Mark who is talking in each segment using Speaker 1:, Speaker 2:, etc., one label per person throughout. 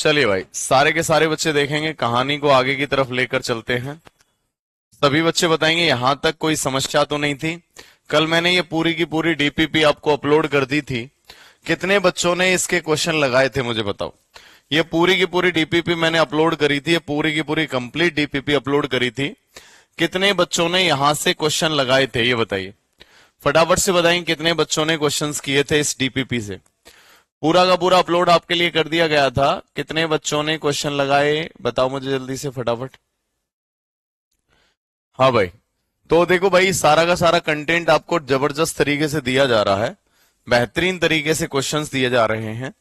Speaker 1: चलिए भाई, सारे के सारे बच्चे देखेंगे, कहानी को आगे की तरफ लेकर चलते हैं। सभी बच्चे बताएंगे यहां तक कोई समस्या तो नहीं थी। कल मैंने ये पूरी की पूरी डीपीपी आपको अपलोड कर दी थी। कितने बच्चों ने इसके क्वेश्चन लगाए थे मुझे बताओ। ये पूरी की पूरी डीपीपी मैंने अपलोड करी थी, ये पूरी की पूरी कंप्लीट डीपीपी अपलोड करी थी। कितने बच्चों ने यहां से क्वेश्चन लगाए थे ये बताइए, फटाफट से बताएंगे कितने बच्चों ने क्वेश्चंस किए थे इस डीपीपी से। पूरा का पूरा अपलोड आपके लिए कर दिया गया था। कितने बच्चों ने क्वेश्चन लगाए बताओ मुझे जल्दी से फटाफट। हाँ भाई, तो देखो भाई, सारा का सारा कंटेंट आपको जबरदस्त तरीके से दिया जा रहा है, बेहतरीन तरीके से क्वेश्चंस दिए जा रहे हैं,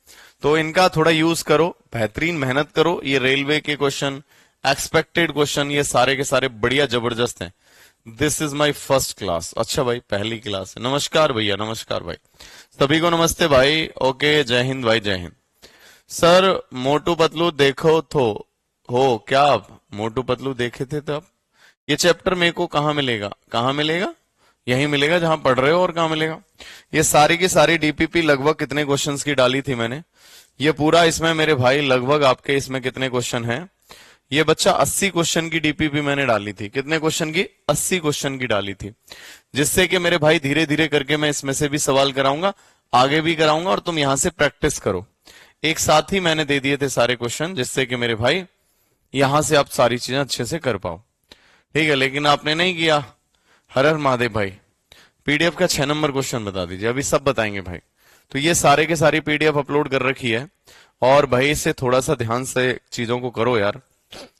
Speaker 1: तो इनका थोड़ा यूज करो, बेहतरीन मेहनत करो। ये रेलवे के क्वेश्चन, एक्सपेक्टेड क्वेश्चन, ये सारे के सारे बढ़िया जबरदस्त हैं। This is my first class. अच्छा भाई, पहली क्लास है। नमस्कार भैया, नमस्कार भाई, सभी को नमस्ते भाई। ओके, जय हिंद भाई, जय हिंद। सर मोटू पतलू देखो तो हो क्या आप? मोटू पतलू देखे थे तो आप? ये चैप्टर मेरे को कहाँ मिलेगा? कहाँ मिलेगा? यही मिलेगा जहां पढ़ रहे हो। और कहाँ मिलेगा? ये सारी की सारी डीपीपी लगभग कितने क्वेश्चंस की डाली थी मैंने, ये पूरा इसमें मेरे भाई लगभग आपके इसमें कितने क्वेश्चन हैं? ये बच्चा 80 क्वेश्चन की डीपीपी मैंने डाली थी। कितने क्वेश्चन की? 80 क्वेश्चन की डाली थी, जिससे कि मेरे भाई धीरे धीरे करके मैं इसमें से भी सवाल कराऊंगा, आगे भी कराऊंगा, और तुम यहां से प्रैक्टिस करो। एक साथ ही मैंने दे दिए थे सारे क्वेश्चन, जिससे कि मेरे भाई यहां से आप सारी चीजें अच्छे से कर पाओ। ठीक है, लेकिन आपने नहीं किया। हर हर महादेव भाई, पीडीएफ का 6 नंबर क्वेश्चन बता दीजिए। अभी सब बताएंगे भाई। तो ये सारे के सारी पीडीएफ अपलोड कर रखी है, और भाई इसे थोड़ा सा ध्यान से चीजों को करो यार,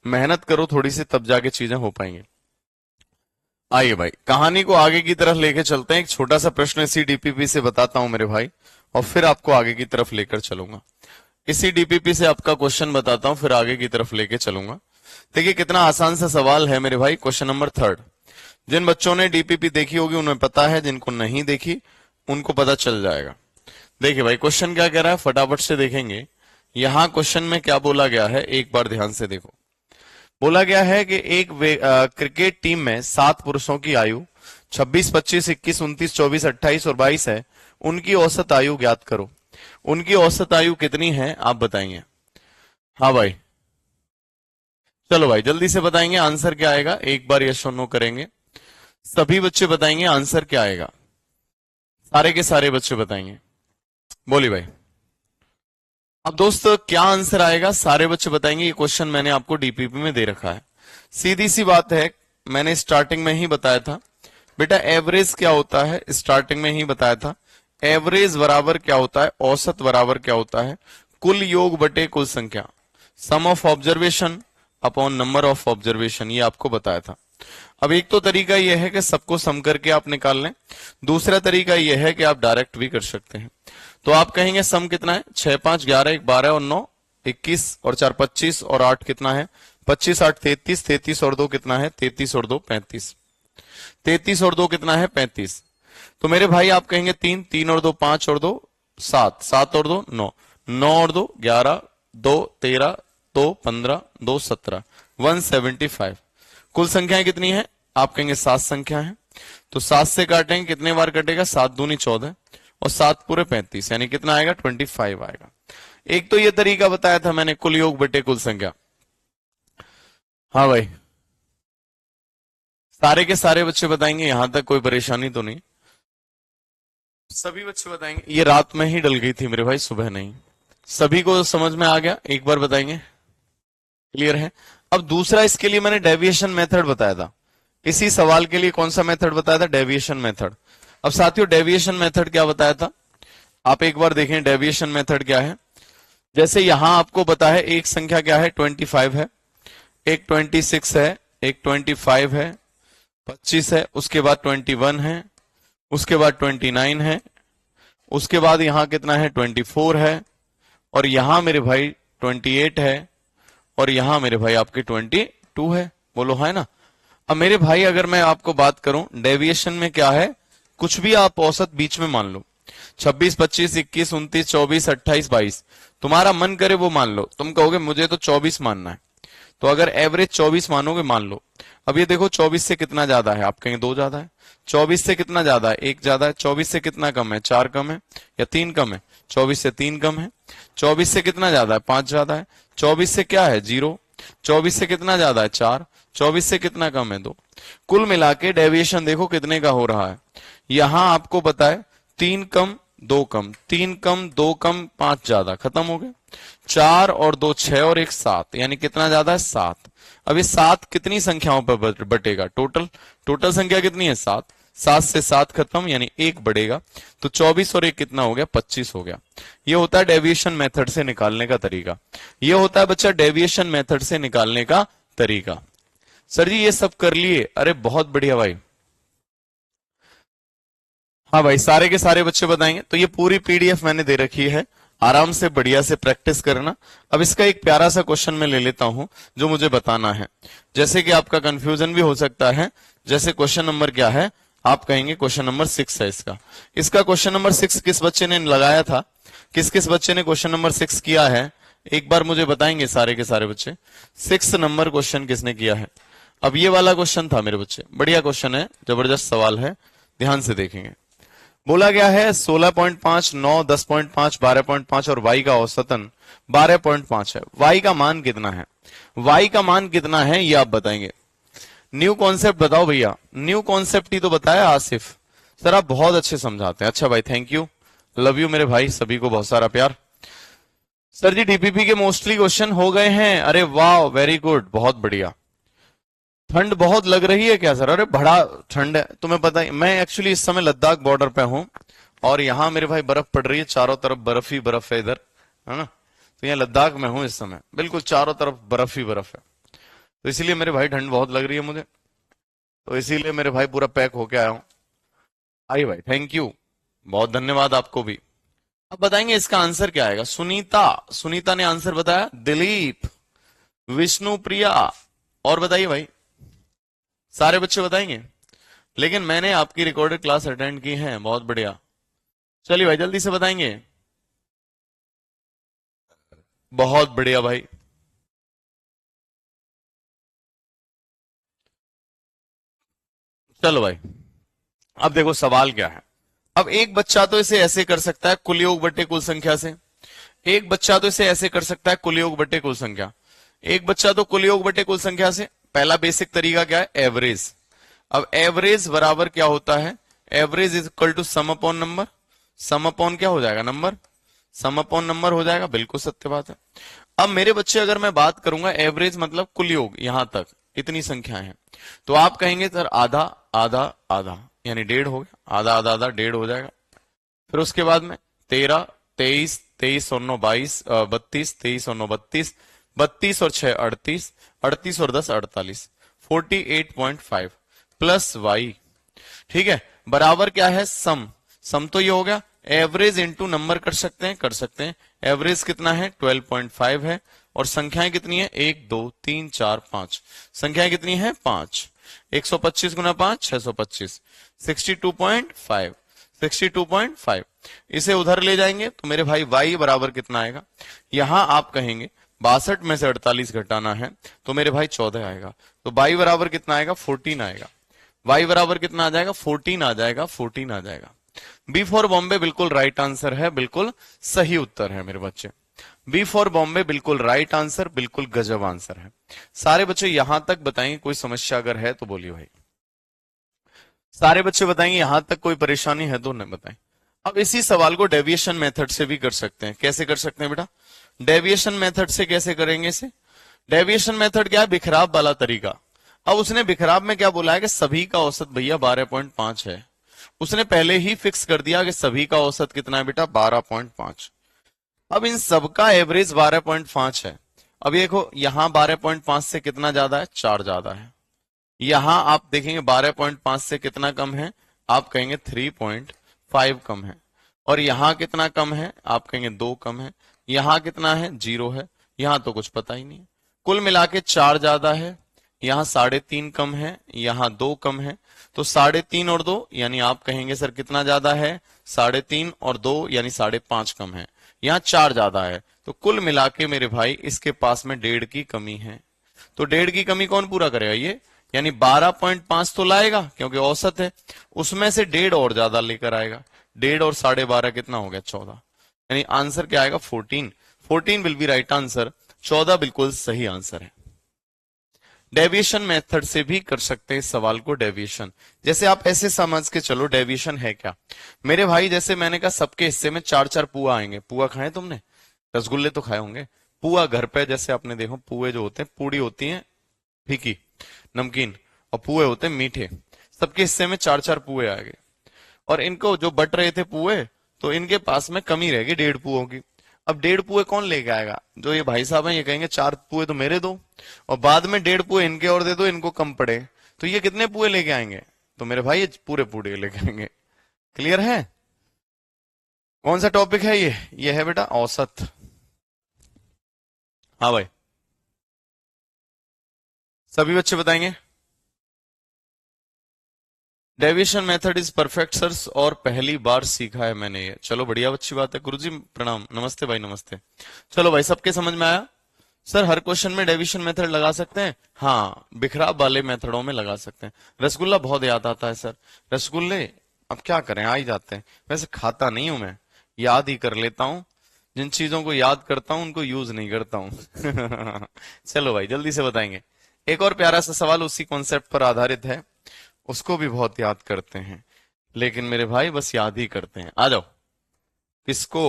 Speaker 1: मेहनत करो थोड़ी सी, तब जाके चीजें हो पाएंगी। आइए भाई, कहानी को आगे की तरफ लेके चलते हैं। एक छोटा सा प्रश्न इसी डीपीपी से बताता हूं मेरे भाई, और फिर आपको आगे की तरफ लेकर चलूंगा। इसी डीपीपी से आपका क्वेश्चन बताता हूं, फिर आगे की तरफ लेके चलूंगा। देखिए कितना आसान सा सवाल है मेरे भाई। Question number 3। जिन बच्चों ने डीपीपी देखी होगी उन्हें पता है, जिनको नहीं देखी उनको पता चल जाएगा। देखिए भाई, क्वेश्चन क्या कह रहा है फटाफट से देखेंगे। यहां क्वेश्चन में क्या बोला गया है, एक बार ध्यान से देखो। बोला गया है कि एक क्रिकेट टीम में 7 पुरुषों की आयु 26, 25, 21, 29, 24, 28 और 22 है। उनकी औसत आयु ज्ञात करो। उनकी औसत आयु कितनी है आप बताएंगे। हाँ भाई, चलो भाई जल्दी से बताएंगे आंसर क्या आएगा। एक बार यस और नो करेंगे, सभी बच्चे बताएंगे आंसर क्या आएगा। सारे के सारे बच्चे बताएंगे, बोलिए भाई। अब दोस्त क्या आंसर आएगा, सारे बच्चे बताएंगे। ये क्वेश्चन मैंने आपको डीपीपी में दे रखा है। सीधी सी बात है, मैंने स्टार्टिंग में ही बताया था बेटा, एवरेज क्या होता है, स्टार्टिंग में ही बताया था। एवरेज बराबर क्या होता है, औसत बराबर क्या होता है, कुल योग बटे कुल संख्या, sum of observation upon number of observation, ये आपको बताया था। अब एक तो तरीका यह है कि सबको सम करके आप निकाल लें, दूसरा तरीका यह है कि आप डायरेक्ट भी कर सकते हैं। तो आप कहेंगे सम कितना है, 6, 5, 11, 1, 12 और 9, 21 और 4, 25 और 8 कितना है, 25, 8, 33, 33 और 2 कितना है, 33 और 2 35, 33 और 2 कितना है, 35। तो मेरे भाई आप कहेंगे 3, 3 और 2 5 और 2 7, 7 और 2 9, 9 और 2 11, 2 13, 2 15, 2 17, 175। कुल संख्याएं कितनी है, आप कहेंगे 7 संख्या है। तो 7 से काटेंगे, कितने बार कटेगा, 7 दूनी 14 और 7 पूरे 35, यानी कितना आएगा, 25 आएगा। एक तो ये तरीका बताया था मैंने, कुल योग बटे कुल संख्या। हाँ भाई, सारे के सारे बच्चे बताएंगे, यहां तक कोई परेशानी तो नहीं, सभी बच्चे बताएंगे। ये रात में ही डल गई थी मेरे भाई, सुबह नहीं। सभी को समझ में आ गया, एक बार बताएंगे, क्लियर है। अब दूसरा, इसके लिए मैंने डेविएशन मेथड बताया था। इसी सवाल के लिए कौन सा मेथड बताया था, डेविएशन मेथड। अब साथियों डेविएशन मेथड क्या बताया था, आप एक बार देखें डेविएशन मेथड क्या है। जैसे यहां आपको पता है एक संख्या क्या है, 25 है, एक 26 है, एक 25 है, 25 है, उसके बाद 21 है, उसके बाद 29 है, उसके बाद यहां कितना है, 24 है, और यहां मेरे भाई 28 है, और यहां मेरे भाई आपके 22 है। बोलो है ना। अब मेरे भाई अगर मैं आपको बात करूं डेविएशन में क्या है, कुछ भी आप औसत बीच में मान लो, 26, 25, 21, 29, 24, 28, 22, तुम्हारा मन करे वो मान लो। तुम कहोगे मुझे तो 24 मानना है, तो अगर एवरेज 24 मानोगे, मान लो अब ये देखो 24 से कितना ज्यादा है, आप कहेंगे 2 ज्यादा है। 24 से कितना ज्यादा है, 1 ज्यादा है। 24 से कितना कम है, 4 कम है या 3 कम है, 24 से 3 कम है। 24 से कितना ज्यादा है, 5 ज्यादा है। 24 से क्या है, 0। 24 से कितना ज्यादा है, 4। 24 से कितना कम है, 2। कुल मिला के डेविएशन देखो कितने का हो रहा है। यहां आपको बताए 3 कम 2 कम, 3 कम 2 कम 5 ज्यादा, खत्म हो गया। 4 और 2 6 और 1 7, यानी कितना ज्यादा है, 7। अब ये 7 कितनी संख्याओं पर बटेगा, टोटल टोटल संख्या कितनी है, 7। 7 से 7 खत्म, यानी 1 बढ़ेगा। तो 24 और 1 कितना हो गया, 25 हो गया। ये होता है डेविएशन मेथड से निकालने का तरीका। ये होता है बच्चा डेविएशन मेथड से निकालने का तरीका। सर जी ये सब कर लिए, अरे बहुत बढ़िया भाई। हाँ भाई, सारे के सारे बच्चे बताएंगे। तो ये पूरी पीडीएफ मैंने दे रखी है, आराम से बढ़िया से प्रैक्टिस करना। अब इसका एक प्यारा सा क्वेश्चन मैं ले लेता हूं जो मुझे बताना है, जैसे कि आपका कंफ्यूजन भी हो सकता है। जैसे क्वेश्चन नंबर क्या है, आप कहेंगे क्वेश्चन नंबर 6 है इसका। इसका क्वेश्चन नंबर 6 किस बच्चे ने लगाया था, किस किस बच्चे ने क्वेश्चन नंबर 6 किया है, एक बार मुझे बताएंगे सारे के सारे बच्चे। 6 नंबर क्वेश्चन किसने किया है। अब ये वाला क्वेश्चन था मेरे बच्चे, बढ़िया क्वेश्चन है, जबरदस्त सवाल है, ध्यान से देखेंगे। बोला गया है 16.5, 9, 10.5, 12.5 और y का औसतन 12.5 है। y का मान कितना है, y का मान कितना है ये आप बताएंगे। न्यू कॉन्सेप्ट बताओ भैया, न्यू कॉन्सेप्ट ही तो बताया आसिफ सर, आप बहुत अच्छे समझाते हैं। अच्छा भाई, थैंक यू, लव यू मेरे भाई, सभी को बहुत सारा प्यार। सर जी डीपीपी के मोस्टली क्वेश्चन हो गए हैं, अरे वाह वेरी गुड, बहुत बढ़िया। ठंड बहुत लग रही है क्या सर, अरे बड़ा ठंड है, तुम्हें पता है मैं एक्चुअली इस समय लद्दाख बॉर्डर पे हूं और यहाँ मेरे भाई बर्फ पड़ रही है, चारों तरफ बर्फ ही बर्फ है इधर, है ना। तो यहाँ लद्दाख में हूं इस समय, बिल्कुल चारों तरफ बर्फ ही बर्फ है। तो इसीलिए मेरे भाई ठंड बहुत लग रही है मुझे, तो इसीलिए मेरे भाई पूरा पैक होके आया हूं। आई भाई, थैंक यू, बहुत धन्यवाद आपको भी। अब बताएंगे इसका आंसर क्या आएगा। सुनीता, सुनीता ने आंसर बताया। दिलीप, विष्णु प्रिया, और बताइए भाई, सारे बच्चे बताएंगे। लेकिन मैंने आपकी रिकॉर्डेड क्लास अटेंड की है, बहुत बढ़िया। चलिए भाई जल्दी से बताएंगे, बहुत बढ़िया भाई। चलो भाई, अब देखो सवाल क्या है। अब एक बच्चा तो इसे ऐसे कर सकता है, कुल योग बटे कुल संख्या से। एक बच्चा तो इसे ऐसे कर सकता है, कुल योग बटे कुल संख्या। एक बच्चा तो कुल योग बटे कुल संख्या से। पहला बेसिक तरीका क्या है, एवरेज। अब एवरेज बराबर क्या होता है, average is equal to sum upon number. Sum upon क्या हो जाएगा, नंबर। सम अपॉन नंबर हो जाएगा, बिल्कुल सत्य बात है। अब मेरे बच्चे अगर मैं बात करूंगा एवरेज मतलब कुल योग, यहां तक इतनी संख्याएं हैं, तो आप कहेंगे सर आधा आधा आधा, यानी 1.5 हो गया, आधा आधा आधा 1.5 हो जाएगा। फिर उसके बाद में 13, 23, 23 और 9 22, 32, 23 और 9 32, 32 और 6 38, 38 और 10 48, 48.5 प्लस वाई, ठीक है, बराबर क्या है, सम। सम तो ये हो गया, एवरेज इंटू नंबर कर सकते हैं, कर सकते हैं। एवरेज कितना है, 12.5 है, और संख्याएं कितनी है, 1 2 3 4 5, संख्याएं कितनी है, 5। 125 गुना 5 625, 62.5, 62.5। इसे उधर ले जाएंगे तो मेरे भाई y बराबर कितना आएगा, यहां आप कहेंगे 62 में से 48 घटाना है तो मेरे भाई 14 आएगा। तो y बराबर कितना आएगा, 14 आएगा। y बराबर कितना आ जाएगा, 14 आ जाएगा, 14 आ जाएगा। बी फॉर बॉम्बे बिल्कुल राइट आंसर है, बिल्कुल सही उत्तर है मेरे बच्चे। बी फॉर बॉम्बे बिल्कुल राइट आंसर, बिल्कुल गजब आंसर है। सारे बच्चे यहां तक बताएंगे, कोई समस्या अगर है तो बोलिए भाई। सारे बच्चे बताएंगे यहां तक कोई परेशानी है तो नहीं बताएं। अब इसी सवाल को डेविएशन मेथड से भी कर सकते हैं। कैसे कर सकते हैं बेटा, डेविएशन मेथड से कैसे करेंगे इसे। डेविएशन मेथड क्या है, बिखराव वाला तरीका। अब उसने बिखराव में क्या बोला है कि सभी का औसत भैया 12.5 है। उसने पहले ही फिक्स कर दिया कि सभी का औसत कितना है बेटा, 12.5। अब इन सबका एवरेज 12.5 है। अब ये देखो यहां 12.5 से कितना ज्यादा है, 4 ज्यादा है। यहां आप देखेंगे 12.5 से कितना कम है, आप कहेंगे 3.5 कम है। और यहां कितना कम है, आप कहेंगे 2 कम है। यहां कितना है, 0 है। यहां तो कुछ पता ही नहीं है। कुल मिला के 4 ज्यादा है, यहां 3.5 कम है, यहां 2 कम है। तो 3.5 और 2 यानी आप कहेंगे सर कितना ज्यादा है, 3.5 और 2 यानी 5.5 कम है। यहां 4 ज्यादा है, तो कुल मिला के मेरे भाई इसके पास में 1.5 की कमी है। तो 1.5 की कमी कौन पूरा करेगा? ये, यानी 12.5 तो लाएगा क्योंकि औसत है, उसमें से 1.5 और ज्यादा लेकर आएगा। 1.5 और 12.5 कितना हो गया? 14। यानी आंसर क्या आएगा? 14। 14 विल बी राइट आंसर। 14 बिल्कुल सही आंसर है। डेविएशन मेथड से भी कर सकते हैं इस सवाल को। डेविएशन जैसे आप ऐसे समझ के चलो, डेविएशन है क्या मेरे भाई? जैसे मैंने कहा सबके हिस्से में 4-4 पुआ आएंगे। पुआ खाए तुमने? रसगुल्ले तो खाए होंगे। पुआ घर पे जैसे आपने देखो, पुए जो होते हैं, पूड़ी होती है फीकी नमकीन, और पुए होते हैं मीठे। सबके हिस्से में 4-4 पुए आएंगे, और इनको जो बट रहे थे पुए, तो इनके पास में कमी रहेगी 1.5 पुओं की। अब 1.5 पुए कौन लेके आएगा? जो ये भाई साहब हैं, ये कहेंगे 4 पुए तो मेरे दो, और बाद में 1.5 पुए इनके और दे दो, इनको कम पड़े। तो ये कितने पुए लेके आएंगे? तो मेरे भाई ये पूरे पूरे लेके आएंगे। क्लियर है? कौन सा टॉपिक है ये है बेटा औसत। हाँ भाई, सभी बच्चे बताएंगे। Deviation method is perfect sir, और पहली बार सीखा है मैंने ये। चलो बढ़िया, अच्छी बात है। गुरुजी प्रणाम, नमस्ते भाई, नमस्ते। चलो भाई, सबके समझ में आया? सर हर क्वेश्चन में डेविएशन मेथड लगा सकते हैं? हाँ, बिखराव वाले मेथडों में लगा सकते हैं। रसगुल्ला बहुत याद आता है सर। रसगुल्ले अब क्या करें, आ ही जाते हैं। वैसे खाता नहीं हूं मैं, याद ही कर लेता हूं। जिन चीजों को याद करता हूं उनको यूज नहीं करता हूं। चलो भाई, जल्दी से बताएंगे। एक और प्यारा सा सवाल उसी कॉन्सेप्ट पर आधारित है, उसको भी बहुत याद करते हैं, लेकिन मेरे भाई बस याद ही करते हैं। आ जाओ। किसको?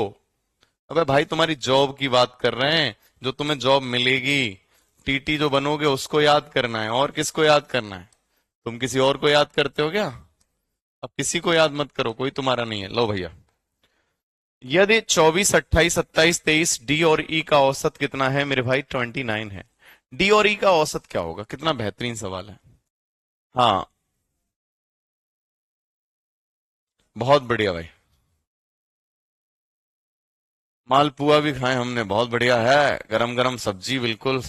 Speaker 1: अबे भाई, तुम्हारी जॉब की बात कर रहे हैं, जो तुम्हें जॉब मिलेगी, टीटी जो बनोगे उसको याद करना है। और किसको याद करना है? तुम किसी और को याद करते हो क्या? अब किसी को याद मत करो, कोई तुम्हारा नहीं है। लो भैया, यदि 24, 28, 27, 23 डी और ई का औसत कितना है मेरे भाई? 29 है। डी और ई का औसत क्या होगा? कितना बेहतरीन सवाल है। हाँ, बहुत बढ़िया भाई। मालपुआ भी खाए हमने, बहुत बढ़िया है। गरम गरम सब्जी, बिल्कुल।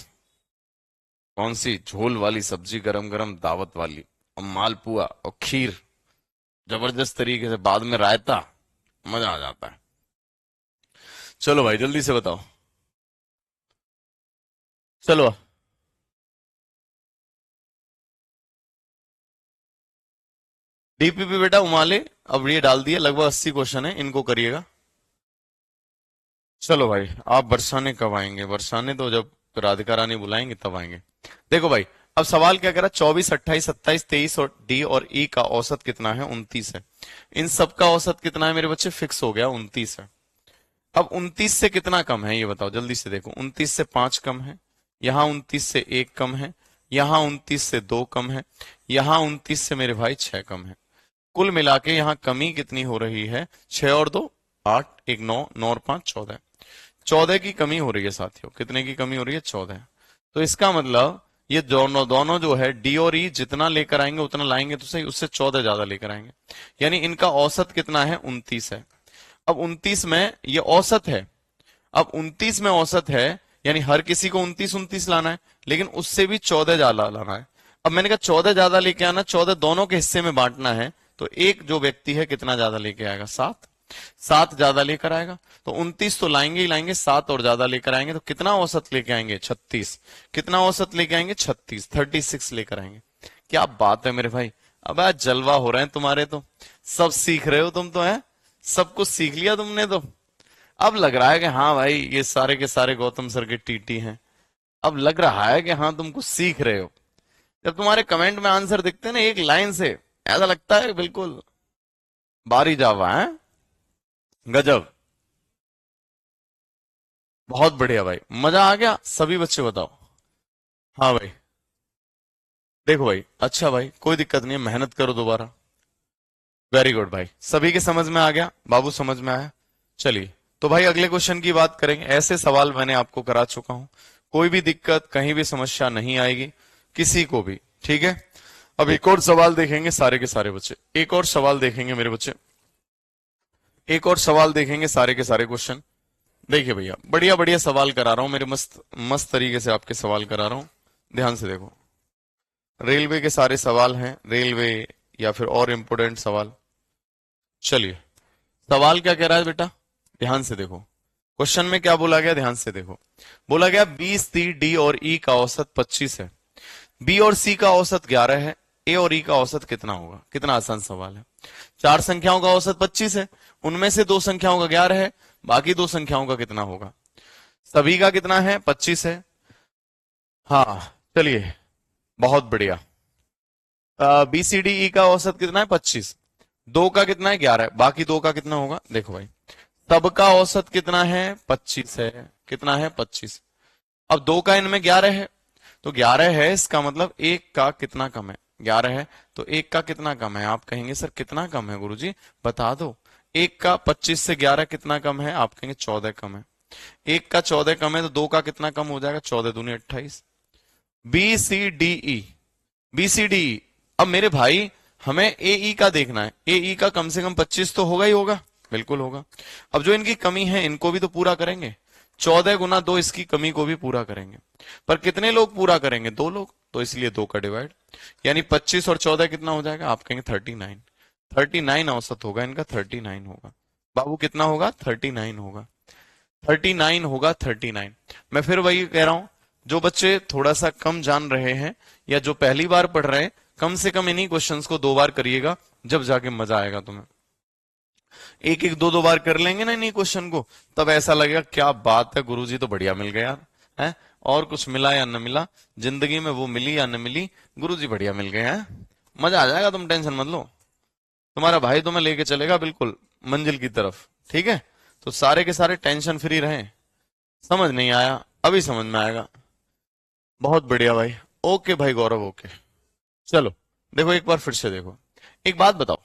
Speaker 1: कौन सी? झोल वाली सब्जी, गरम गरम दावत वाली, और मालपुआ और खीर, जबरदस्त तरीके से, बाद में रायता, मजा आ जाता है। चलो भाई, जल्दी से बताओ। चलो, डीपीपी बेटा उमाले, अब ये डाल दिए। लगभग 80 क्वेश्चन है, इनको करिएगा। चलो भाई, आप बरसाने कब आएंगे? बरसाने तो जब राधिका रानी बुलाएंगे तब आएंगे। देखो भाई, अब सवाल क्या कह रहा है? 24, 28, 27, 23 और डी और ई का औसत कितना है? 29 है। इन सब का औसत कितना है मेरे बच्चे? फिक्स हो गया, 29 है। अब 29 से कितना कम है ये बताओ, जल्दी से देखो। 29 से 5 कम है, यहाँ 29 से 1 कम है, यहाँ 29 से 2 कम है, यहाँ 29 से मेरे भाई 6 कम है। कुल मिला के यहाँ कमी कितनी हो रही है? 6 और 2 8, 1 9, 9 और 5 14। 14 की कमी हो रही है साथियों। कितने की कमी हो रही है? 14। तो इसका मतलब ये दोनों दोनों जो है, डी और ई जितना लेकर आएंगे उतना लाएंगे तो सही, उससे 14 ज्यादा लेकर आएंगे। यानी इनका औसत कितना है? 29 है। अब 29 में ये औसत है। अब 29 में औसत है, यानी हर किसी को 29-29 लाना है, लेकिन उससे भी 14 ज्यादा लाना है। अब मैंने कहा 14 ज्यादा लेके आना, 14 दोनों के हिस्से में बांटना है, तो एक जो व्यक्ति है कितना ज्यादा लेके आएगा? 7। 7 ज्यादा लेकर आएगा, तो 29 तो लाएंगे ही लाएंगे, 7 और ज्यादा लेकर आएंगे तो कितना औसत लेके आएंगे? 36। कितना औसत लेके आएंगे? 36, 36 लेकर आएंगे। क्या बात है मेरे भाई, अब आज जलवा हो रहे हैं तुम्हारे तो। सब सीख रहे हो तुम तो, है सब कुछ सीख लिया तुमने तो। अब लग रहा है कि हाँ भाई, ये सारे के सारे गौतम सर के टीटी हैं। अब लग रहा है कि हाँ तुम कुछ सीख रहे हो। जब तुम्हारे कमेंट में आंसर दिखते हैं ना एक लाइन से, ऐसा लगता है बिल्कुल बारी जावा है। गजब, बहुत बढ़िया भाई, मजा आ गया। सभी बच्चे बताओ। हाँ भाई, देखो भाई, अच्छा भाई, कोई दिक्कत नहीं है, मेहनत करो दोबारा। वेरी गुड भाई, सभी के समझ में आ गया? बाबू समझ में आया? चलिए, तो भाई अगले क्वेश्चन की बात करेंगे। ऐसे सवाल मैंने आपको करा चुका हूं, कोई भी दिक्कत, कहीं भी समस्या नहीं आएगी किसी को भी, ठीक है? अब एक और सवाल देखेंगे सारे के सारे बच्चे, एक और सवाल देखेंगे मेरे बच्चे, एक और सवाल देखेंगे सारे के सारे क्वेश्चन। देखिए भैया, बढ़िया बढ़िया सवाल करा रहा हूं, मेरे मस्त मस्त तरीके से आपके सवाल करा रहा हूं। ध्यान से देखो, रेलवे के सारे सवाल हैं, रेलवे या फिर और इंपोर्टेंट सवाल। चलिए, सवाल क्या कह रहा है बेटा? ध्यान से देखो। क्वेश्चन में क्या बोला गया, ध्यान से देखो। बोला गया बी सी डी और ई का औसत 25 है, बी और सी का औसत 11 है, ए और ई का औसत कितना होगा। कितना आसान सवाल है। चार संख्याओं का औसत 25 है, उनमें से दो संख्याओं का 11 है, बाकी दो संख्याओं का कितना होगा। सभी का कितना है, 25 है। हाँ, चलिए, बहुत बढ़िया। बी सी डी ई का औसत कितना है, 25। दो का कितना है, 11 है, बाकी दो का कितना होगा। देखो भाई, सबका औसत कितना है, 25 है। कितना है, 25। अब दो का इनमें 11 है, तो 11 है, इसका मतलब एक का कितना कम है, 11 है, तो एक का कितना कम है। आप कहेंगे सर कितना कम है गुरुजी, बता दो। एक का 25 से 11 कितना कम है, आप कहेंगे 14 कम है। एक का 14 कम है, तो दो का कितना कम हो जाएगा, 14 दूनी 28। B C D E, B C D E. अब मेरे भाई, हमें ए ई का देखना है, ए ई का कम से कम 25 तो होगा ही होगा, बिल्कुल होगा। अब जो इनकी कमी है, इनको भी तो पूरा करेंगे। 14 गुना 2 इसकी कमी को भी पूरा करेंगे। पर कितने लोग पूरा करेंगे, दो लोग, तो इसलिए दो का डिवाइड। यानी 25 और 14 कितना हो जाएगा, आप कहेंगे 39। 39 औसत होगा इनका, 39 होगा। बाबू कितना होगा, 39 होगा। 39 होगा, 39। मैं फिर वही कह रहा हूं, जो बच्चे थोड़ा सा कम जान रहे हैं या जो पहली बार पढ़ रहे हैं, कम से कम इन्हीं क्वेश्चंस को दो बार करिएगा, जब जाके मजा आएगा तुम्हें। एक एक दो दो बार कर लेंगे ना इन्हीं क्वेश्चन को, तब ऐसा लगेगा क्या बात है, गुरुजी तो बढ़िया मिल गया यार, है। और कुछ मिला या न मिला, जिंदगी में वो मिली या न मिली, गुरुजी बढ़िया मिल गए हैं। मजा आ जाएगा, तुम टेंशन मत लो। तुम्हारा भाई तुम्हें लेके चलेगा बिल्कुल मंजिल की तरफ, ठीक है। तो सारे के सारे टेंशन फ्री रहें। समझ नहीं आया, अभी समझ में आएगा। बहुत बढ़िया भाई। ओके भाई गौरव, ओके। चलो, देखो एक बार फिर से देखो। एक बात बताओ,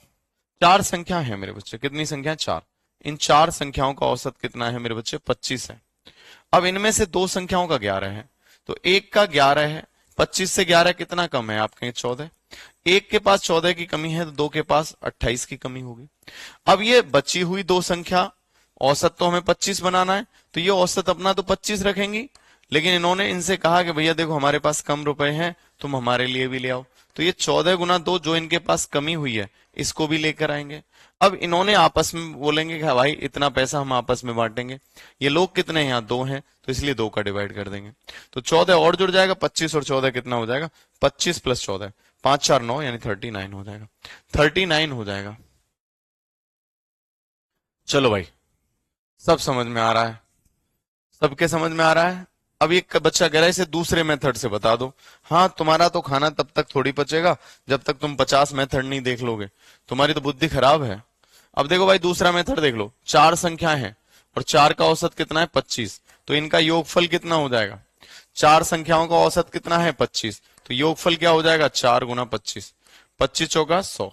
Speaker 1: चार संख्या है मेरे बच्चे, कितनी संख्या है, चार। इन चार संख्याओं का औसत कितना है मेरे बच्चे, 25 है। अब इनमें से दो संख्याओं का 11 है, तो एक का 11 है, 25 से 11 कितना कम है, आप कहें 14। एक के पास 14 की कमी है, तो दो के पास 28 की कमी होगी। अब ये बची हुई दो संख्या, औसत तो हमें 25 बनाना है, तो ये औसत अपना तो 25 रखेंगी, लेकिन इन्होंने इनसे कहा कि भैया देखो हमारे पास कम रुपए हैं, तुम हमारे लिए भी ले आओ। तो ये 14 गुना 2 जो इनके पास कमी हुई है, इसको भी लेकर आएंगे। अब इन्होंने आपस में बोलेंगे कि हाँ भाई इतना पैसा हम आपस में बांटेंगे। ये लोग कितने हैं, यहाँ दो हैं, तो इसलिए दो का डिवाइड कर देंगे। तो 14 और जुड़ जाएगा, 25 और 14 कितना हो जाएगा, 25 प्लस 14, 5 4 9, यानी 39 हो जाएगा। 39 हो जाएगा। चलो भाई, सब समझ में आ रहा है, सबके समझ में आ रहा है। अब एक बच्चा कह रहा है इसे दूसरे मेथड से बता दो। हाँ, तुम्हारा तो खाना तब तक थोड़ी पचेगा जब तक तुम 50 मेथड नहीं देख लोगे, तुम्हारी तो बुद्धि खराब है। अब देखो भाई, दूसरा मेथड देख लो। चार संख्याएं हैं और चार का औसत कितना है, 25, तो इनका योगफल कितना हो जाएगा। चार संख्याओं का औसत कितना है, 25, तो योगफल क्या हो जाएगा, 4 गुना 25, 25 चौका 100।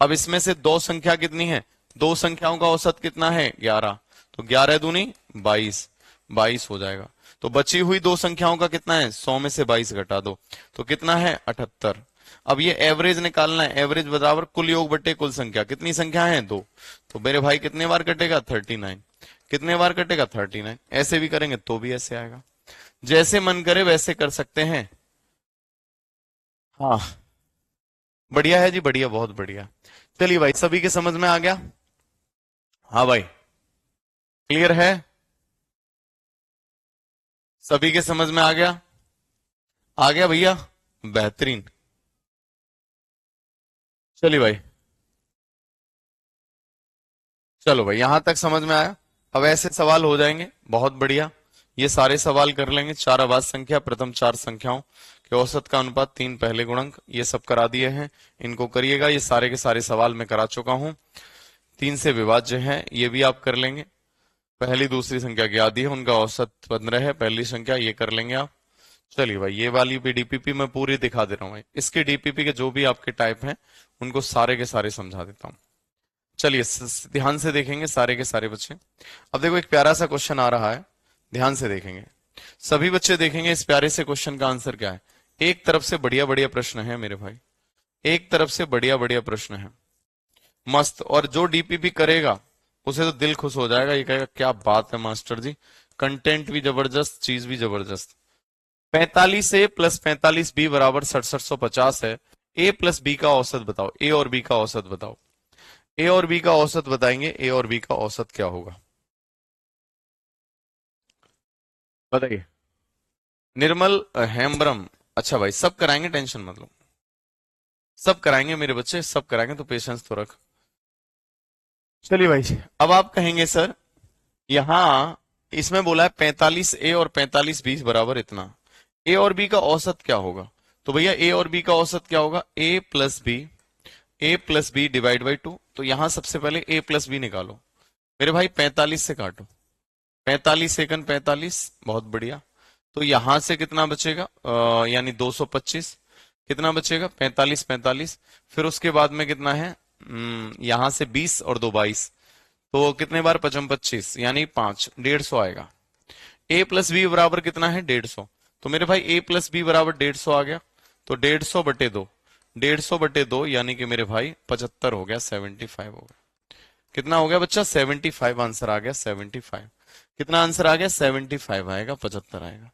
Speaker 1: अब इसमें से दो संख्या कितनी है, दो संख्याओं का औसत कितना है, 11, तो 11 दूनी 22, 22 हो जाएगा। तो बची हुई दो संख्याओं का कितना है, 100 में से 22 घटा दो, तो कितना है, 78। अब ये एवरेज निकालना है, एवरेज बराबर कुल योग बटे कुल संख्या। कितनी संख्या है, दो, तो मेरे भाई कितने बार कटेगा, 39। कितने बार कटेगा, 39। ऐसे भी करेंगे तो भी ऐसे आएगा, जैसे मन करे वैसे कर सकते हैं। हाँ, बढ़िया है जी, बढ़िया, बहुत बढ़िया। चलिए भाई, सभी के समझ में आ गया। हाँ भाई, क्लियर है, सभी के समझ में आ गया। आ गया भैया, बेहतरीन। चलिए भाई, चलो भाई, यहां तक समझ में आया। अब ऐसे सवाल हो जाएंगे, बहुत बढ़िया। ये सारे सवाल कर लेंगे। चार अभाज्य संख्या, प्रथम चार संख्याओं के औसत का अनुपात, तीन पहले गुणक, ये सब करा दिए हैं, इनको करिएगा। ये सारे के सारे सवाल मैं करा चुका हूं। तीन से विभाज्य है, ये भी आप कर लेंगे। पहली दूसरी संख्या की आधी है, उनका औसत 15 है, पहली संख्या, ये कर लेंगे आप। चलिए भाई, ये वाली भी डीपीपी मैं पूरी दिखा दे रहा हूँ भाई। इसके डीपीपी के जो भी आपके टाइप हैं, उनको सारे के सारे समझा देता हूँ। चलिए ध्यान से देखेंगे सारे के सारे बच्चे। अब देखो, एक प्यारा सा क्वेश्चन आ रहा है, ध्यान से देखेंगे सभी बच्चे। देखेंगे इस प्यारे से क्वेश्चन का आंसर क्या है। एक तरफ से बढ़िया बढ़िया प्रश्न है मेरे भाई, एक तरफ से बढ़िया बढ़िया प्रश्न है, मस्त। और जो डीपीपी करेगा उसे तो दिल खुश हो जाएगा, ये कहेगा क्या बात है मास्टर जी, कंटेंट भी जबरदस्त, चीज भी जबरदस्त। 45 A प्लस 45 B बराबर 6750 है। ए प्लस बी का औसत बताओ, ए और बी का औसत बताओ। ए और बी का औसत बताएंगे, ए और बी का औसत क्या होगा। बताइए। निर्मल हेम्ब्रम। अच्छा भाई, सब कराएंगे, टेंशन मत लो, सब कराएंगे मेरे बच्चे, सब कराएंगे, तो पेशेंस तो रख। चलिए भाई, अब आप कहेंगे सर, यहां इसमें बोला है 45 ए और 45 बी बराबर इतना, ए और बी का औसत क्या होगा? तो भैया ए और बी का औसत क्या होगा? ए प्लस बी डिवाइड बाई 2। तो यहां सबसे पहले ए प्लस बी निकालो मेरे भाई, 45 से काटो, 45 45, बहुत बढ़िया। तो यहां से कितना बचेगा? यानी 225। कितना बचेगा? 45 45। फिर उसके बाद में कितना है? यहां से 20 और 2 22। तो कितने बार? 55 25, यानी 5, 150 आएगा। ए प्लस बी बराबर कितना है? 150। तो मेरे भाई ए प्लस बी बराबर 150 आ गया। तो 150/2, 150/2 यानी कि मेरे भाई 75 हो गया, 75 हो गया। कितना हो गया बच्चा? 75 आंसर आ गया, 75। कितना आंसर आ गया? 75 आएगा, 75 आएगा।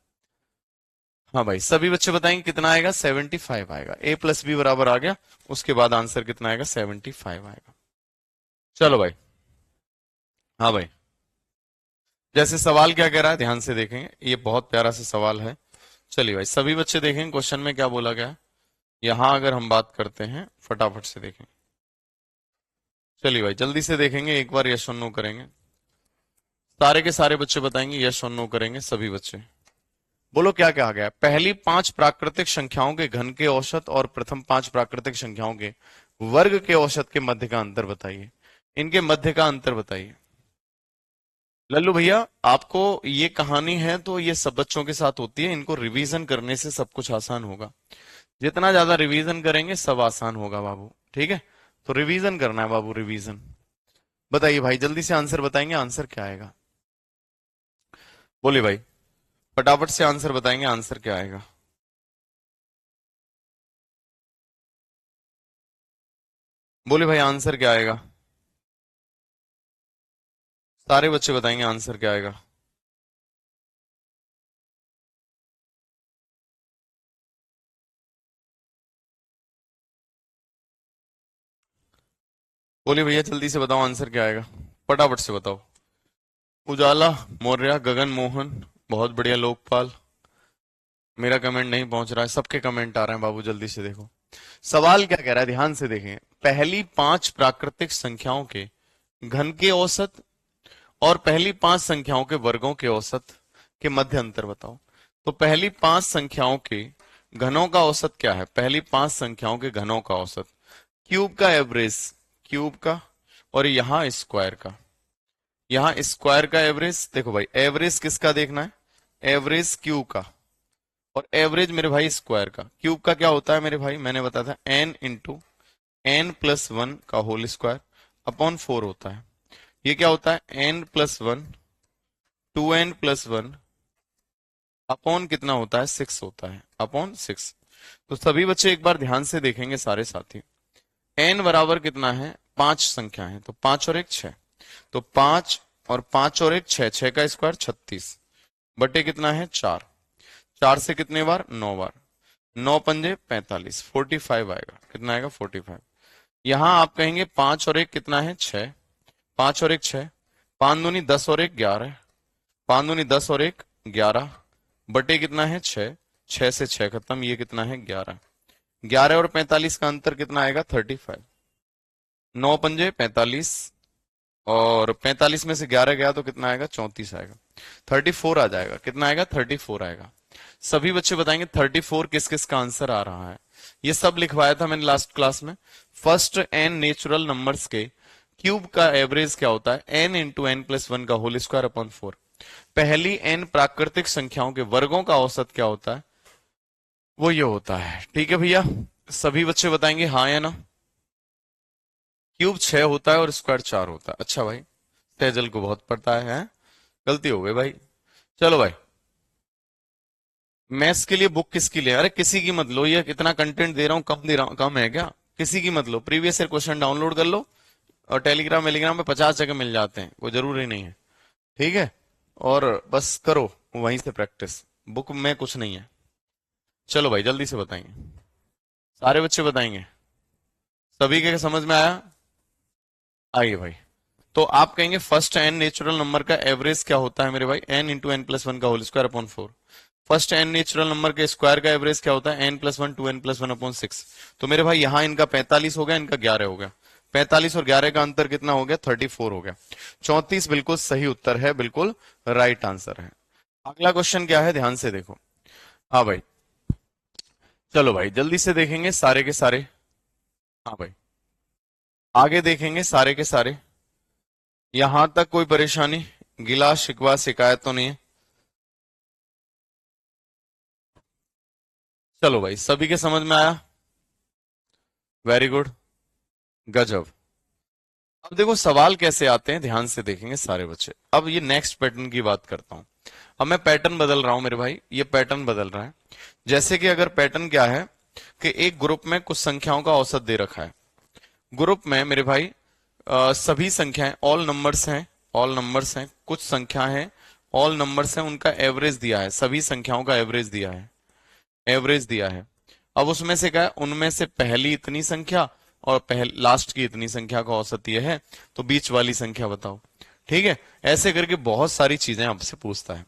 Speaker 1: हाँ भाई, सभी बच्चे बताएंगे कितना आएगा? 75 आएगा। ए प्लस बी बराबर आ गया, उसके बाद आंसर कितना आएगा? 75 आएगा। चलो भाई। हाँ भाई, जैसे सवाल क्या कह रहा है ध्यान से देखेंगे, ये बहुत प्यारा सा सवाल है। चलिए भाई, सभी बच्चे देखेंगे क्वेश्चन में क्या बोला गया है। यहां अगर हम बात करते हैं, फटाफट से देखें। चलिए भाई, जल्दी से देखेंगे, एक बार यस और नो करेंगे। सारे के सारे बच्चे बताएंगे, यस और नो करेंगे सभी बच्चे। बोलो क्या कहा गया है? पहली 5 प्राकृतिक संख्याओं के घन के औसत और प्रथम 5 प्राकृतिक संख्याओं के वर्ग के औसत के मध्य का अंतर बताइए। इनके मध्य का अंतर बताइए। लल्लू भैया, आपको ये कहानी है तो ये सब बच्चों के साथ होती है, इनको रिवीजन करने से सब कुछ आसान होगा। जितना ज्यादा रिवीजन करेंगे सब आसान होगा बाबू, ठीक है? तो रिवीजन करना है बाबू, रिवीजन। बताइए भाई, जल्दी से आंसर बताएंगे, आंसर क्या आएगा? बोलिए भाई, फटाफट से आंसर बताएंगे, आंसर क्या आएगा? बोलिए भाई, आंसर क्या आएगा? सारे बच्चे बताएंगे आंसर क्या आएगा। बोलिए भैया, जल्दी से बताओ आंसर क्या आएगा, फटाफट से बताओ। उजाला, मौर्य, गगन मोहन, बहुत बढ़िया, लोकपाल। मेरा कमेंट नहीं पहुंच रहा है, सबके कमेंट आ रहे हैं बाबू, जल्दी से देखो। सवाल क्या कह रहा है, ध्यान से देखें। पहली 5 प्राकृतिक संख्याओं के घन के औसत और पहली 5 संख्याओं के वर्गों के औसत के मध्य अंतर बताओ। तो पहली 5 संख्याओं के घनों का औसत क्या है? पहली 5 संख्याओं के घनों का औसत, क्यूब का एवरेज, क्यूब का, और यहां स्क्वायर का। यहां स्क्वायर का एवरेज, देखो भाई, एवरेज किसका देखना है? एवरेज क्यूब का, और एवरेज मेरे भाई स्क्वायर का। क्यूब का क्या होता है मेरे भाई? मैंने बताया था एन इंटू n+1 का होल स्क्वायर अपॉन 4 होता है। ये क्या होता है? n+1, 2n+1 अपॉन कितना होता है? 6 होता है, अपॉन 6। तो सभी बच्चे एक बार ध्यान से देखेंगे सारे साथी। n बराबर कितना है? 5 संख्या है, तो 5 और 1 6। तो 5 और 5 और 1 6, 6 का स्क्वायर 36, बटे कितना है? 4। 4 से कितने बार? 9 बार। 9 पंजे 45, 45 आएगा। कितना आएगा? 45। यहां आप कहेंगे 5 और 1 कितना है? 6। 5 और 1 6, 5 दूनी 10 और 1 11, 5 दूनी 10 और 1 11, बटे कितना है? 6। 6 से 6 खत्म, ये कितना है? 11। 11 और 45 का अंतर कितना आएगा? 35। 9 पंजे 45, और 45 में से 11 गया तो कितना आएगा? 34 आएगा। 34 आ जाएगा। कितना आएगा? 34 आएगा। सभी बच्चे बताएंगे 34 किस किस का आंसर आ रहा है। ये सब लिखवाया था मैंने लास्ट क्लास में। फर्स्ट एन नेचुरल नंबर्स के क्यूब का एवरेज क्या होता है? एन इंटू n+1 का होल स्क्वायर अपॉन 4। पहली एन प्राकृतिक संख्याओं के वर्गों का औसत क्या होता है? वो ये होता है। ठीक है भैया, सभी बच्चे बताएंगे हाँ या ना। क्यूब 6 होता है और स्क्वायर 4 होता है। अच्छा भाई, तेजल को बहुत पड़ता है? गलती हो गई भाई। चलो भाई, मैथ्स के लिए बुक किसकी ले? अरे किसी की मत लो, ये कितना कंटेंट दे रहा हूँ, कम दे रहा हूँ, कम है क्या? किसी की मत लो, प्रीवियस ईयर क्वेश्चन डाउनलोड कर लो, और टेलीग्राम टेलीग्राम पे 50 जगह मिल जाते हैं, कोई जरूरी नहीं है। ठीक है, और बस करो वहीं से प्रैक्टिस, बुक में कुछ नहीं है। चलो भाई, जल्दी से बताएंगे, सारे बच्चे बताएंगे, सभी के समझ में आया? आइए भाई, तो आप कहेंगे फर्स्ट एन नेचुरल नंबर का एवरेज क्या होता है मेरे भाई, n into n plus one का whole square upon 4। First n natural number के स्क्वायर का एवरेज क्या होता है, n plus one two n plus one upon 6। तो मेरे भाई यहां इनका 45 हो गया, इनका 11 हो गया। 45 और 11 का अंतर कितना हो गया, 34 हो गया। 34 बिल्कुल सही उत्तर है, बिल्कुल राइट आंसर है। अगला क्वेश्चन क्या है, ध्यान से देखो। हाँ भाई, चलो भाई जल्दी से देखेंगे सारे के सारे। हाँ भाई, आगे देखेंगे सारे के सारे। यहां तक कोई परेशानी, गिला शिकवा शिकायत तो नहीं है? चलो भाई, सभी के समझ में आया, वेरी गुड, गजब। अब देखो सवाल कैसे आते हैं, ध्यान से देखेंगे सारे बच्चे। अब ये नेक्स्ट पैटर्न की बात करता हूं। अब मैं पैटर्न बदल रहा हूं मेरे भाई, ये पैटर्न बदल रहा है। जैसे कि अगर पैटर्न क्या है कि एक ग्रुप में कुछ संख्याओं का औसत दे रखा है। ग्रुप में मेरे भाई सभी संख्याएं ऑल नंबर्स हैं, ऑल नंबर्स हैं, कुछ संख्या है ऑल नंबर्स हैं, उनका एवरेज दिया है, सभी संख्याओं का एवरेज दिया है, एवरेज दिया है। अब उसमें से क्या है, उनमें से पहली इतनी संख्या और लास्ट की इतनी संख्या का औसत ये है, तो बीच वाली संख्या बताओ। ठीक है, ऐसे करके बहुत सारी चीजें आपसे पूछता है।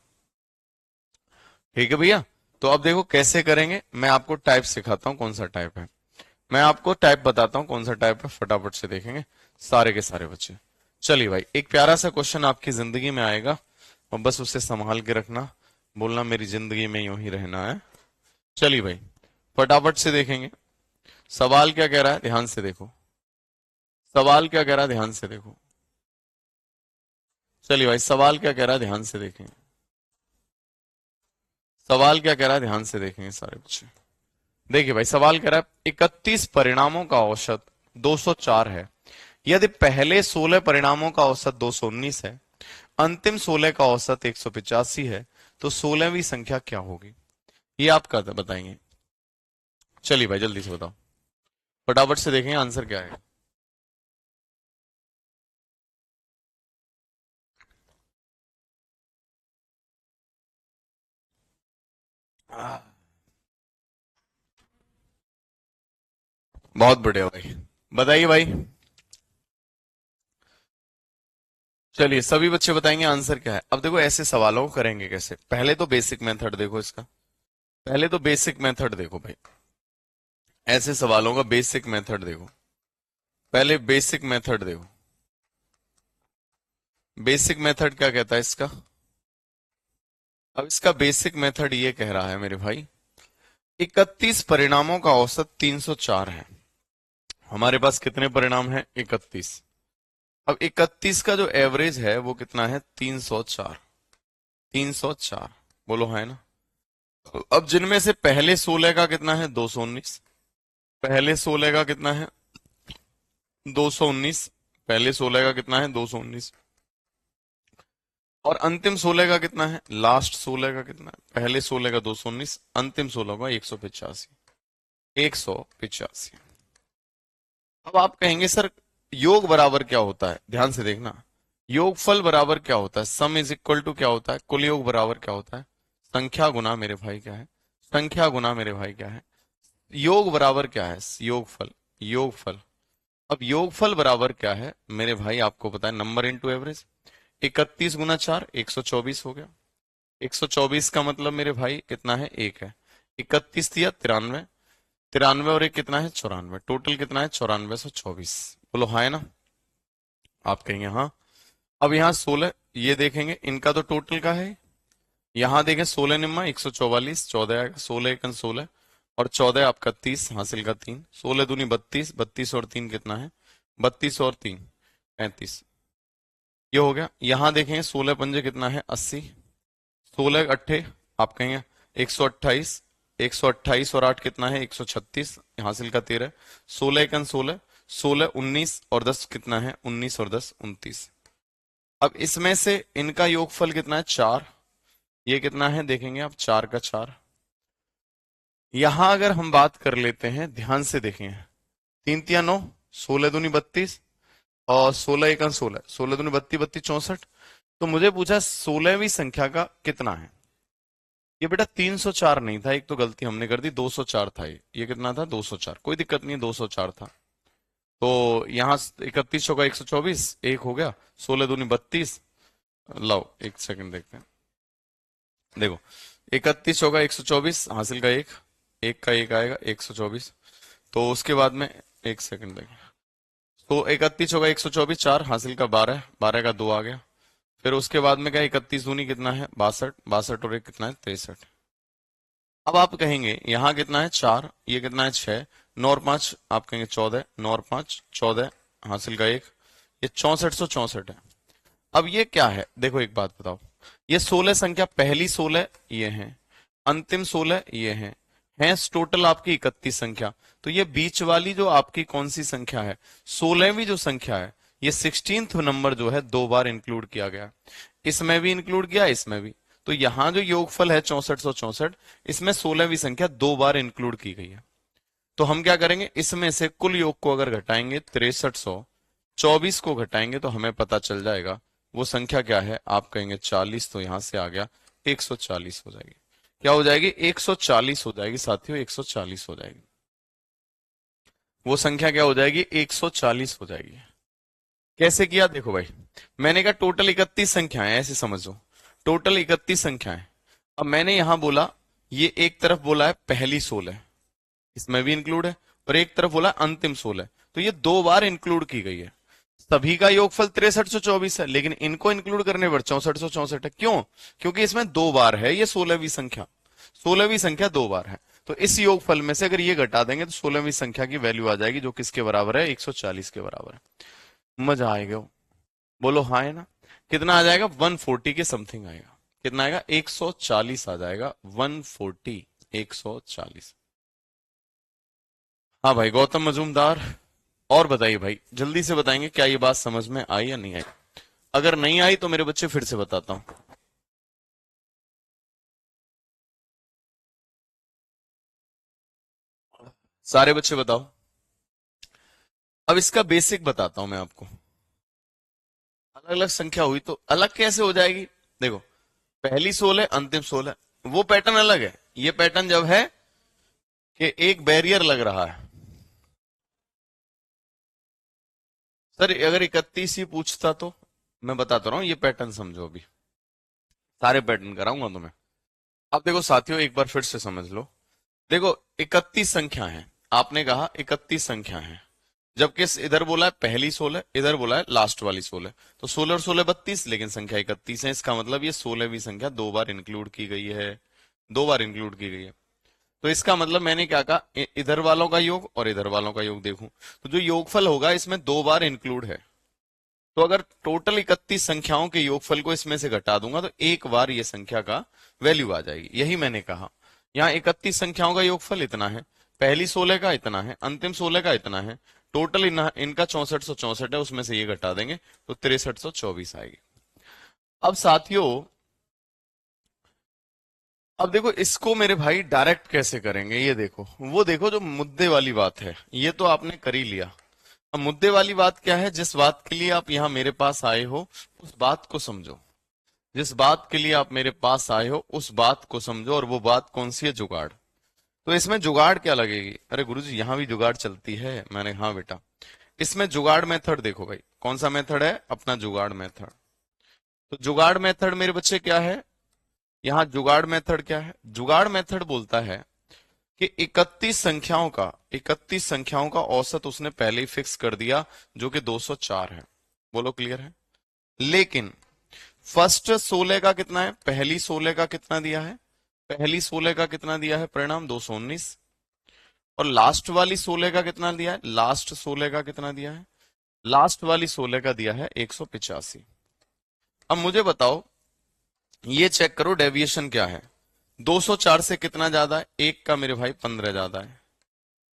Speaker 1: ठीक है भैया, तो अब देखो कैसे करेंगे, मैं आपको टाइप सिखाता हूं कौन सा टाइप है। मैं आपको टाइप बताता हूं कौन सा टाइप है, फटाफट से देखेंगे सारे के सारे बच्चे। चलिए भाई, एक प्यारा सा क्वेश्चन आपकी जिंदगी में आएगा और बस उसे संभाल के रखना, बोलना मेरी जिंदगी में यूं ही रहना है। चलिए भाई, फटाफट से देखेंगे सवाल क्या कह रहा है, ध्यान से देखो। सवाल क्या कह रहा है, ध्यान से देखो। चलिए भाई, सवाल क्या कह रहा है, ध्यान से देखेंगे। सवाल क्या कह रहा है, ध्यान से देखेंगे सारे बच्चे। देखिए भाई, सवाल कह रहा है 31 परिणामों का औसत 204 है। यदि पहले 16 परिणामों का औसत 219 है, अंतिम 16 का औसत 185 है, तो 16वीं संख्या क्या होगी, ये आप बताएंगे। चलिए भाई जल्दी से बताओ, फटाफट से देखेंगे आंसर क्या है। बहुत बढ़िया भाई, बताइए भाई। चलिए सभी बच्चे बताएंगे आंसर क्या है। अब देखो ऐसे सवालों को करेंगे कैसे, पहले तो बेसिक मेथड देखो इसका, पहले तो बेसिक मेथड देखो भाई, ऐसे सवालों का बेसिक मेथड देखो। पहले बेसिक मेथड देखो, बेसिक मेथड क्या कहता है इसका। अब इसका बेसिक मेथड ये कह रहा है मेरे भाई, 31 परिणामों का औसत 304 है। हमारे पास कितने परिणाम हैं, 31। अब 31 का जो एवरेज है वो कितना है, 304। 304 बोलो है ना। अब जिनमें से पहले 16 का कितना है, 219। पहले 16 का कितना है, 219। पहले 16 का कितना है, 219। और अंतिम 16 का कितना है, लास्ट 16 का कितना है, पहले 16 का 219, अंतिम 16 का 185। 185। अब आप कहेंगे सर योग बराबर क्या होता है, ध्यान से देखना। योगफल बराबर क्या होता है, सम इज इक्वल टू क्या होता है, कुल योग बराबर क्या होता है, संख्या गुना मेरे भाई क्या है, संख्या गुना मेरे भाई क्या है। योग बराबर क्या है, योगफल, योगफल। अब योगफल बराबर क्या है मेरे भाई, आपको पता है नंबर इनटू एवरेज। 31 गुना 4 124 हो गया। 124 का मतलब मेरे भाई कितना है, एक है। 31 दिया 93, 93 और एक कितना है, 94। टोटल कितना है, 9424। बोलो हाँ है ना, आप कहेंगे हाँ। अब यहाँ 16 ये देखेंगे, इनका तो टोटल का है। यहाँ देखें 16 निम्मा 144, 14 आएगा, 16 एकन 16 और 14 आपका 30, हासिल का 3, 16 दूनी 32, 32 और 3 कितना है, 32 और 3 35। ये हो गया। यहाँ देखेंगे 16 पंजे कितना है, 80, 16 अट्ठे आप कहेंगे 128, 128 और 8 कितना है, 136, हासिल का 13, 16 एकन 16, 16 19 और 10 कितना है, 19 और 10 29। अब इसमें से इनका योगफल कितना है, 4। ये कितना है देखेंगे आप, 4 का 4। यहां अगर हम बात कर लेते हैं, ध्यान से देखें, 3 तिया 9, 16 दूनी 32 और 16 एकन 16, 16 दूनी 32, 32 64। तो मुझे पूछा 16वीं संख्या का कितना है। ये बेटा 304 नहीं था, एक तो गलती हमने कर दी, 204 था। ये कितना था, 204। कोई दिक्कत नहीं, 204 था। तो यहाँ 31 होगा 124, एक हो गया, 16 दूनी 32। लाओ एक सेकंड देखते हैं। देखो 31 होगा 124, हासिल का एक, एक का एक आएगा 124। तो उसके बाद में एक सेकंड देखिए, तो 31 होगा 124, 4 हासिल का 12, 12 का 2 आ गया। फिर उसके बाद में क्या, 31 दूनी कितना है 62, 62 और एक कितना है 63। अब आप कहेंगे यहाँ कितना है 4, ये कितना है 6, 9 और 5 आप कहेंगे 14, 9 और 5 14, हासिल का एक, ये 6464 है। अब ये क्या है, देखो एक बात बताओ, ये 16 संख्या, पहली 16 ये है, अंतिम 16 ये है टोटल आपकी 31 संख्या। तो ये बीच वाली जो आपकी कौन सी संख्या है, 16वीं जो संख्या है, ये 16th नंबर जो है 2 बार इंक्लूड किया गया, इसमें भी इंक्लूड किया, इसमें भी। तो यहां जो योगफल है 6464, इसमें 16वीं संख्या 2 बार इंक्लूड की गई है। तो हम क्या करेंगे, इसमें से कुल योग को अगर घटाएंगे 6324 को घटाएंगे तो हमें पता चल जाएगा वो संख्या क्या है। आप कहेंगे 40, तो यहां से आ गया 140 हो जाएगी। क्या हो जाएगी, 140 हो जाएगी साथियों, 140 हो जाएगी। वो संख्या क्या हो जाएगी, 140 हो जाएगी। कैसे किया देखो भाई, मैंने कहा टोटल 31 संख्याएं, ऐसे समझो टोटल 31 संख्याएं। अब मैंने यहां बोला, ये एक तरफ बोला है पहली 16, इसमें भी इंक्लूड है, और एक तरफ बोला अंतिम 16, तो ये 2 बार इंक्लूड की गई है। सभी का योगफल 6324 है, लेकिन इनको इंक्लूड करने पर 6464 है। क्यों, क्योंकि इसमें 2 बार है, ये 16वीं संख्या, 16वीं संख्या 2 बार है। तो इस योगफल में से अगर ये घटा देंगे तो 16वीं संख्या की वैल्यू आ जाएगी, जो किसके बराबर है, 140 के बराबर है। मजा आएगा, बोलो हाँ है ना। कितना आ जाएगा, 140 के समथिंग आएगा। कितना आएगा, 140 आ जाएगा, 140, 140। हाँ भाई गौतम मजूमदार, और बताइए भाई, जल्दी से बताएंगे क्या ये बात समझ में आई या नहीं आई। अगर नहीं आई तो मेरे बच्चे फिर से बताता हूं। सारे बच्चे बताओ। अब इसका बेसिक बताता हूं मैं आपको। अलग अलग संख्या हुई तो अलग कैसे हो जाएगी, देखो पहली 16 अंतिम 16, वो पैटर्न अलग है। ये पैटर्न जब है कि एक बैरियर लग रहा है। सर अगर 31 ही पूछता तो मैं बताता रहा हूं, ये पैटर्न समझो, अभी सारे पैटर्न कराऊंगा तुम्हें। अब देखो साथियों, एक बार फिर से समझ लो। देखो 31 संख्या है, आपने कहा 31 संख्या है, जबकि इधर बोला है पहली 16, इधर बोला है लास्ट वाली 16, तो 16 और 16 32, लेकिन संख्या 31 है। इसका मतलब ये 16वीं संख्या 2 बार इंक्लूड की गई है, 2 बार इंक्लूड की गई है। तो इसका मतलब मैंने क्या कहा, इधर वालों का योग और इधर वालों का योग देखूं तो जो योगफल होगा इसमें 2 बार इंक्लूड है। तो अगर टोटल 31 संख्याओं के योगफल को इसमें से घटा दूंगा तो एक बार ये संख्या का वैल्यू आ जाएगी। यही मैंने कहा, यहाँ 31 संख्याओं का योगफल इतना है, पहली 16 का इतना है, अंतिम 16 का इतना है, टोटल इनका 6464 है, उसमें से ये घटा देंगे तो 6324 आएगी। अब साथियों, अब देखो इसको मेरे भाई डायरेक्ट कैसे करेंगे, ये देखो, वो देखो जो मुद्दे वाली बात है, ये तो आपने कर ही लिया। अब मुद्दे वाली बात क्या है, जिस बात के लिए आप यहाँ मेरे पास आए हो उस बात को समझो। जिस बात के लिए आप मेरे पास आए हो उस बात को समझो, और वो बात कौन सी है, जुगाड़। तो इसमें जुगाड़ क्या लगेगी, अरे गुरुजी यहाँ भी जुगाड़ चलती है, मैंने हाँ बेटा। इसमें जुगाड़ मेथड देखो भाई, कौन सा मेथड है, अपना जुगाड़ मेथड। तो जुगाड़ मेथड मेरे बच्चे क्या है, यहाँ जुगाड़ मेथड क्या है, जुगाड़ मेथड बोलता है कि 31 संख्याओं का औसत उसने पहले ही फिक्स कर दिया, जो कि 204 है। बोलो क्लियर है। लेकिन फर्स्ट 16 का कितना है, पहली 16 का कितना दिया है, पहली 16 का कितना दिया है परिणाम 219, और लास्ट वाली 16 का कितना दिया है, लास्ट 16 का कितना दिया है, लास्ट वाली 16 का दिया है 185। अब मुझे बताओ, ये चेक करो डेविएशन क्या है। 204 से कितना ज्यादा है, एक का मेरे भाई 15 ज्यादा है,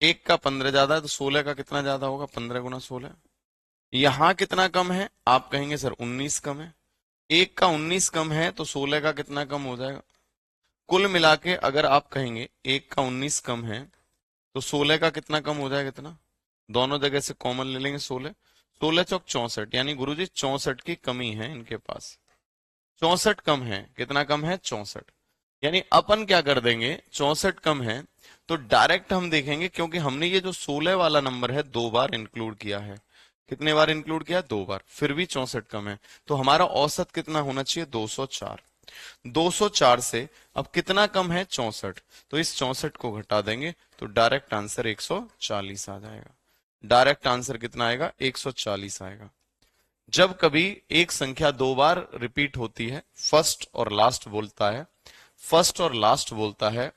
Speaker 1: एक का 15 ज्यादा है, तो 16 का कितना ज्यादा होगा, 15 गुना 16। यहां कितना कम है, आप कहेंगे सर 19 कम है, एक का 19 कम है तो 16 का कितना कम हो जाएगा। कुल मिला के अगर आप कहेंगे एक का 19 कम है तो 16 का कितना कम हो जाएगा, इतना, दोनों जगह से कॉमन ले लेंगे 16, 16 चौक 64, यानी गुरुजी 64 की कमी है इनके पास, 64 कम है, कितना कम है 64। यानी अपन क्या कर देंगे, 64 कम है तो डायरेक्ट हम देखेंगे, क्योंकि हमने ये जो 16 वाला नंबर है 2 बार इंक्लूड किया है। कितने बार इंक्लूड किया? 2 बार, फिर भी 64 कम है। तो हमारा औसत कितना होना चाहिए? 204। 204 से अब कितना कम है? 64। तो इस 64 को घटा देंगे तो डायरेक्ट आंसर 140 आ जाएगा। डायरेक्ट आंसर कितना आएगा? 140 आएगा। जब कभी एक संख्या 2 बार रिपीट होती है, फर्स्ट और लास्ट बोलता है, फर्स्ट और लास्ट बोलता है,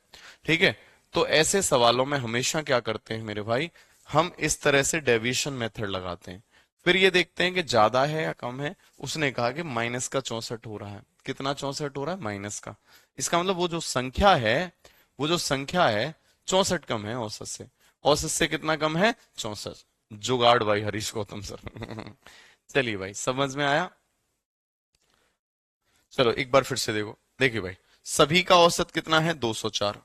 Speaker 1: ठीक है, तो ऐसे सवालों में हमेशा क्या करते हैं मेरे भाई, हम इस तरह से डेविएशन मेथड लगाते हैं। फिर ये देखते हैं कि ज्यादा है या कम है। उसने कहा कि माइनस का 64 हो रहा है। कितना 64 हो रहा है? माइनस का। इसका मतलब वो जो संख्या है, वो जो संख्या है 64 कम है औसत से। औसत से कितना कम है? 64। जुगाड़ भाई हरीश गौतम सर। चलिए भाई, समझ में आया? चलो एक बार फिर से देखो। देखिए भाई, सभी का औसत कितना है? 204।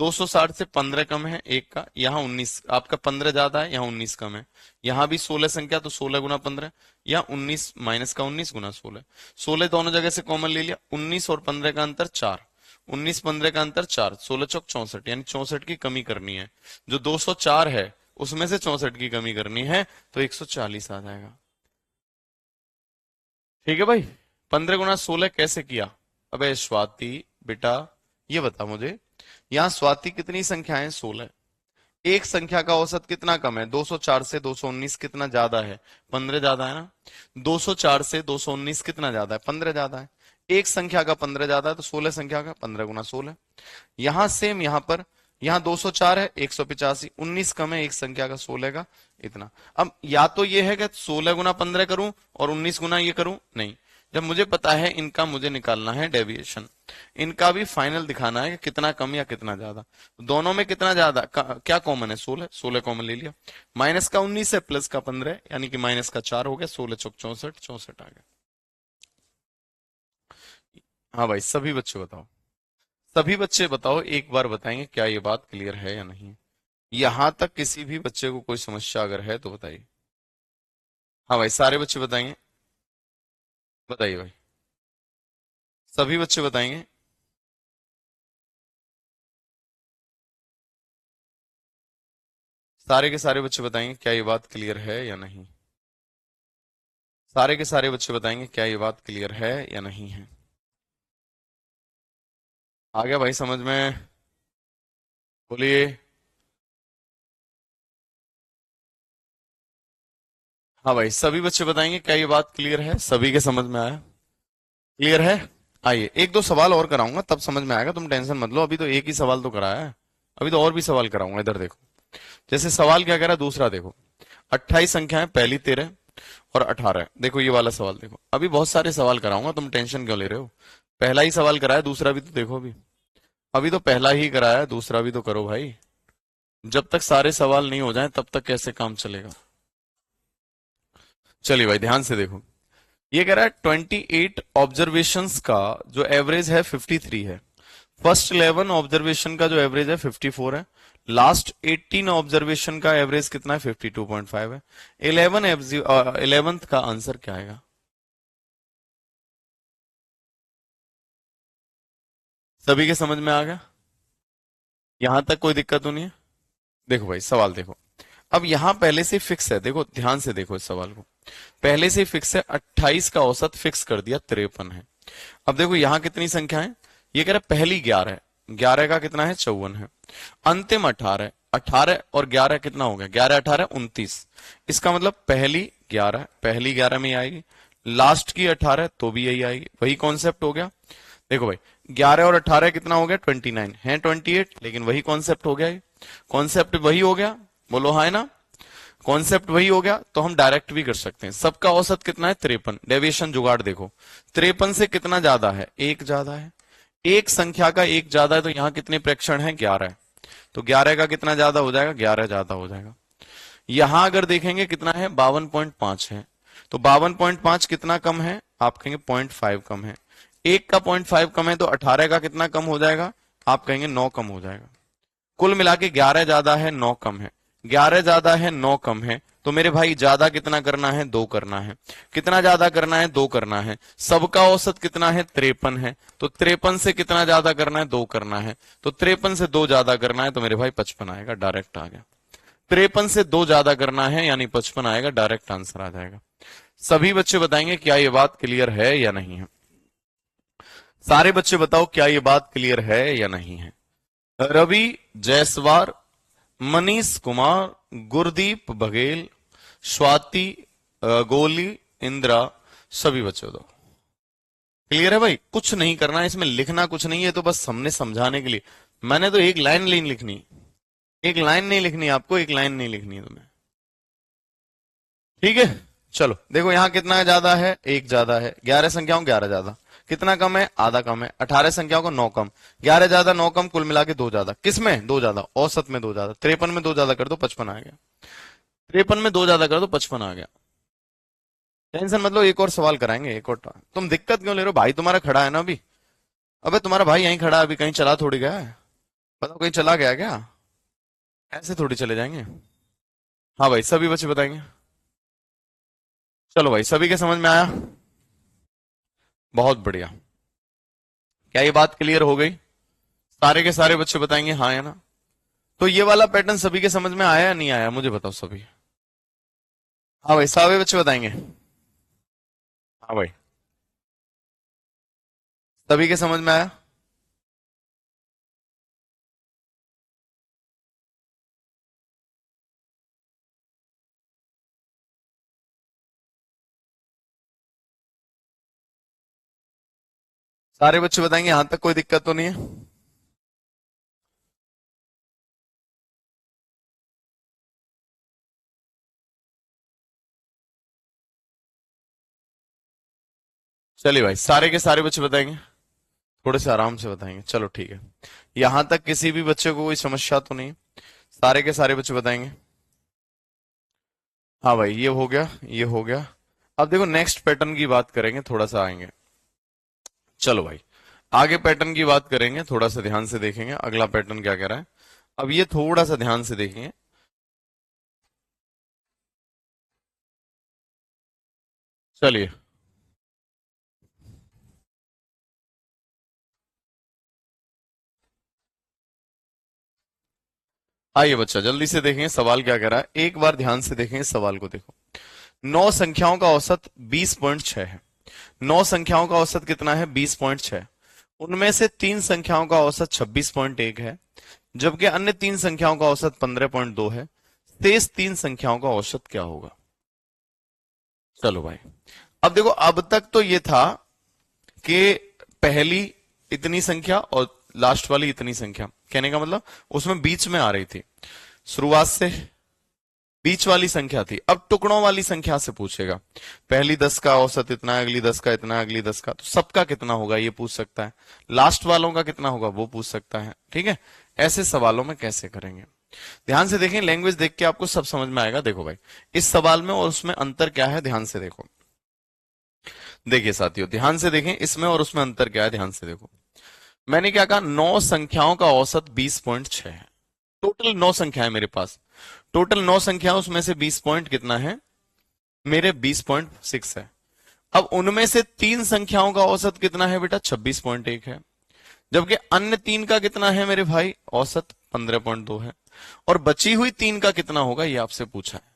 Speaker 1: 260 से 15 कम है एक का, यहाँ 19, आपका 15 ज्यादा है, यहाँ 19 कम है। यहाँ भी 16 संख्या, तो 16 गुना 15, या 19 माइनस का 19 गुना 16। 16 दोनों जगह से कॉमन ले लिया। 19 और 15 का अंतर 4, 19 15 का अंतर 4, 16 चौक 64, यानी 64 की कमी करनी है। जो 204 है उसमें से 64 की कमी करनी है, तो 140 आ जाएगा। ठीक है भाई। 15 गुना 16 कैसे किया? अबे स्वाति बेटा, ये बता मुझे, यहाँ स्वाति कितनी संख्याएं? 16। एक संख्या का औसत कितना कम है? 204 से 219 कितना ज्यादा है? 15 ज्यादा है ना। 204 से 219 कितना ज्यादा है? 15 ज्यादा है। एक संख्या का 15 ज्यादा है, तो 16 संख्या का 15 गुना 16। यहां सेम, यहां पर, यहां 204 है, 185, 19 कम है एक संख्या का 16 का, इतना। अब या तो ये है कि 16 गुना 15 करूं और 19 गुना ये करूं, नहीं। जब मुझे पता है इनका, मुझे निकालना है डेविएशन, इनका भी फाइनल दिखाना है कि कितना कम या कितना ज्यादा। दोनों में कितना ज्यादा, क्या कॉमन है? 16। 16 कॉमन ले लिया। माइनस का 19 है, प्लस का 15 है, यानी कि माइनस का 4 हो गया। 16 चौक 64, 64 आ गया। हाँ भाई, सभी बच्चे बताओ। सभी बच्चे बताओ, एक बार बताएंगे क्या ये बात क्लियर है या नहीं। यहां तक किसी भी बच्चे को कोई समस्या अगर है तो बताइए। हाँ भाई, सारे बच्चे बताएंगे। बताइए भाई, सभी बच्चे बताएंगे। सारे के सारे बच्चे बताएंगे क्या ये बात क्लियर है या नहीं। सारे के सारे बच्चे बताएंगे क्या ये बात क्लियर है या नहीं है। आ गया भाई समझ में? बोलिए। हाँ भाई, सभी बच्चे बताएंगे क्या ये बात क्लियर है, सभी के समझ में आया? क्लियर है? आइए एक दो सवाल और कराऊंगा, तब समझ में आएगा, तुम टेंशन मत लो। अभी तो एक ही सवाल तो कराया है, अभी तो और भी सवाल कराऊंगा। इधर देखो, जैसे सवाल क्या कह रहा है दूसरा, देखो 28 संख्याएं, पहली 13 और 18। देखो ये वाला सवाल देखो। अभी बहुत सारे सवाल कराऊंगा, तुम टेंशन क्यों ले रहे हो? पहला ही सवाल कराया, दूसरा भी तो देखो। अभी तो पहला ही कराया, दूसरा भी तो करो भाई। जब तक सारे सवाल नहीं हो जाएं तब तक कैसे काम चलेगा। चलिए भाई ध्यान से देखो, ये कह रहा है 28 ऑब्जर्वेशंस का जो एवरेज है 53 है। फर्स्ट 11 ऑब्जर्वेशन का जो एवरेज है 54 है। लास्ट 18 ऑब्जर्वेशन का एवरेज कितना है? 52.5 है। 11th का आंसर क्या आएगा? सभी के समझ में आ गया? यहां तक कोई दिक्कत तो नहीं है? देखो भाई सवाल देखो, अब यहां पहले से फिक्स है, देखो ध्यान से देखो इस सवाल को। पहले से फिक्स है, 28 का औसत फिक्स कर दिया, 53 है। अब देखो यहां कितनी संख्या है, ये कह रहा है पहली 11 है, 11 का कितना है? 54 है। अंतिम 18 है, 18 और 11 कितना हो गया? 11 18 29। इसका मतलब पहली 11, पहली 11 में ही आएगी, लास्ट की 18 तो भी यही आएगी। वही कॉन्सेप्ट हो गया। देखो भाई 11 और 18 कितना हो गया? 29 है, 28, लेकिन वही कॉन्सेप्ट हो गया। कॉन्सेप्ट वही हो गया, बोलो हाँ है ना? कॉन्सेप्ट वही हो गया, तो हम डायरेक्ट भी कर सकते हैं। सबका औसत कितना है? 53। डेविएशन जुगाड़ देखो, 53 से कितना ज्यादा है? एक ज्यादा है। एक संख्या का एक ज्यादा है, तो यहां कितने प्रेक्षण है? 11 है, तो 11 का कितना ज्यादा हो जाएगा? 11 ज्यादा हो जाएगा। यहां अगर देखेंगे कितना है? 52.5 है, तो 52.5 कितना कम है? आप कहेंगे 0.5 कम है। एक का 0.5 कम है, तो 18 का कितना कम हो जाएगा? आप कहेंगे 9 कम हो जाएगा। कुल मिला के 11 ज्यादा है 9 कम है, 11 ज्यादा है 9 कम है, तो मेरे भाई ज्यादा कितना करना है, 2 करना है। कितना ज्यादा करना है, 2 करना है। सबका औसत कितना है, 53 है, तो 53 से कितना ज्यादा करना है, 2 करना है। तो 53 से 2 ज्यादा करना है, तो मेरे भाई 55 आएगा, डायरेक्ट आ गया। 53 से 2 ज्यादा करना है यानी 55 आएगा, डायरेक्ट आंसर आ जाएगा। सभी बच्चे बताएंगे क्या ये बात क्लियर है या नहीं है। सारे बच्चे बताओ क्या ये बात क्लियर है या नहीं है। रवि जायसवाल, मनीष कुमार, गुरदीप बघेल, स्वाति गोली, इंदिरा, सभी बच्चे बताओ क्लियर है भाई। कुछ नहीं करना है इसमें, लिखना कुछ नहीं है, तो बस हमने समझाने के लिए। मैंने तो एक लाइन नहीं लिखनी, एक लाइन नहीं लिखनी आपको, एक लाइन नहीं लिखनी है तुम्हें, ठीक है। चलो देखो यहां कितना ज्यादा है, 1 ज्यादा है। 11 संख्याओं 11 ज्यादा, कितना कम है, आधा कम है। 18 संख्याओं को 9 कम, 11 ज्यादा 9 कम, कुल मिला के 2 ज्यादा। किसमें 2 ज्यादा, औसत में 2 ज्यादा। 53 में 2 ज्यादा कर दो 55 आ गया। 53 में 2 ज्यादा कर दो 55 आ गया। टेंशन मतलब, एक और सवाल कराएंगे, एक और तुम दिक्कत क्यों ले रहे हो, भाई तुम्हारा खड़ा है ना अभी। अबे तुम्हारा भाई यहीं खड़ा है अभी, कहीं चला थोड़ी गया है, बताओ कहीं चला गया क्या, ऐसे थोड़ी चले जाएंगे। हाँ भाई सभी बच्चे बताएंगे। चलो भाई सभी के समझ में आया, बहुत बढ़िया। क्या ये बात क्लियर हो गई, सारे के सारे बच्चे बताएंगे हाँ या ना। तो ये वाला पैटर्न सभी के समझ में आया या नहीं आया, मुझे बताओ सभी। हाँ भाई सभी बच्चे बताएंगे। हाँ भाई सभी के समझ में आया। सारे बच्चे बताएंगे, यहां तक कोई दिक्कत तो नहीं है। चलिए भाई सारे के सारे बच्चे बताएंगे, थोड़े से आराम से बताएंगे, चलो ठीक है। यहां तक किसी भी बच्चे को कोई समस्या तो नहीं, सारे के सारे बच्चे बताएंगे। हाँ भाई ये हो गया, ये हो गया। अब देखो नेक्स्ट पैटर्न की बात करेंगे, थोड़ा सा आएंगे। चलो भाई आगे पैटर्न की बात करेंगे, थोड़ा सा ध्यान से देखेंगे अगला पैटर्न क्या कह रहा है। अब ये थोड़ा सा ध्यान से देखेंगे। चलिए आइए बच्चा जल्दी से देखें सवाल क्या कह रहा है, एक बार ध्यान से देखें इस सवाल को। देखो 9 संख्याओं का औसत 20.6 है। 9 संख्याओं का औसत कितना है, 20.6। उनमें से 3 संख्याओं का औसत 26.1 है, जबकि अन्य 3 संख्याओं का औसत 15.2 है। शेष 3 संख्याओं का औसत क्या होगा। चलो भाई अब देखो, अब तक तो ये था कि पहली इतनी संख्या और लास्ट वाली इतनी संख्या, कहने का मतलब उसमें बीच में आ रही थी, शुरुआत से बीच वाली संख्या थी। अब टुकड़ों वाली संख्या से पूछेगा, पहली 10 का औसत इतना है, अगली 10 का इतना है, अगली 10 का, तो सबका कितना होगा ये पूछ सकता है, लास्ट वालों का कितना होगा वो पूछ सकता है, ठीक है। ऐसे सवालों में कैसे करेंगे, ध्यान से देखें, लैंग्वेज देख के आपको सब समझ में आएगा। देखो भाई इस सवाल में और उसमें अंतर क्या है, ध्यान से देखो। देखिए साथियों ध्यान से देखें, इसमें और उसमें अंतर क्या है, ध्यान से देखो। मैंने क्या कहा, 9 संख्याओं का औसत 20.6 है। टोटल 9 संख्या है मेरे पास, टोटल 9 संख्या, उसमें से 20 पॉइंट कितना है, मेरे 20.6 है। अब उनमें से 3 संख्याओं का औसत कितना है बेटा, 26.1 है, जबकि अन्य 3 का कितना है मेरे भाई, औसत 15.2 है। और बची हुई 3 का कितना होगा ये आपसे पूछा है।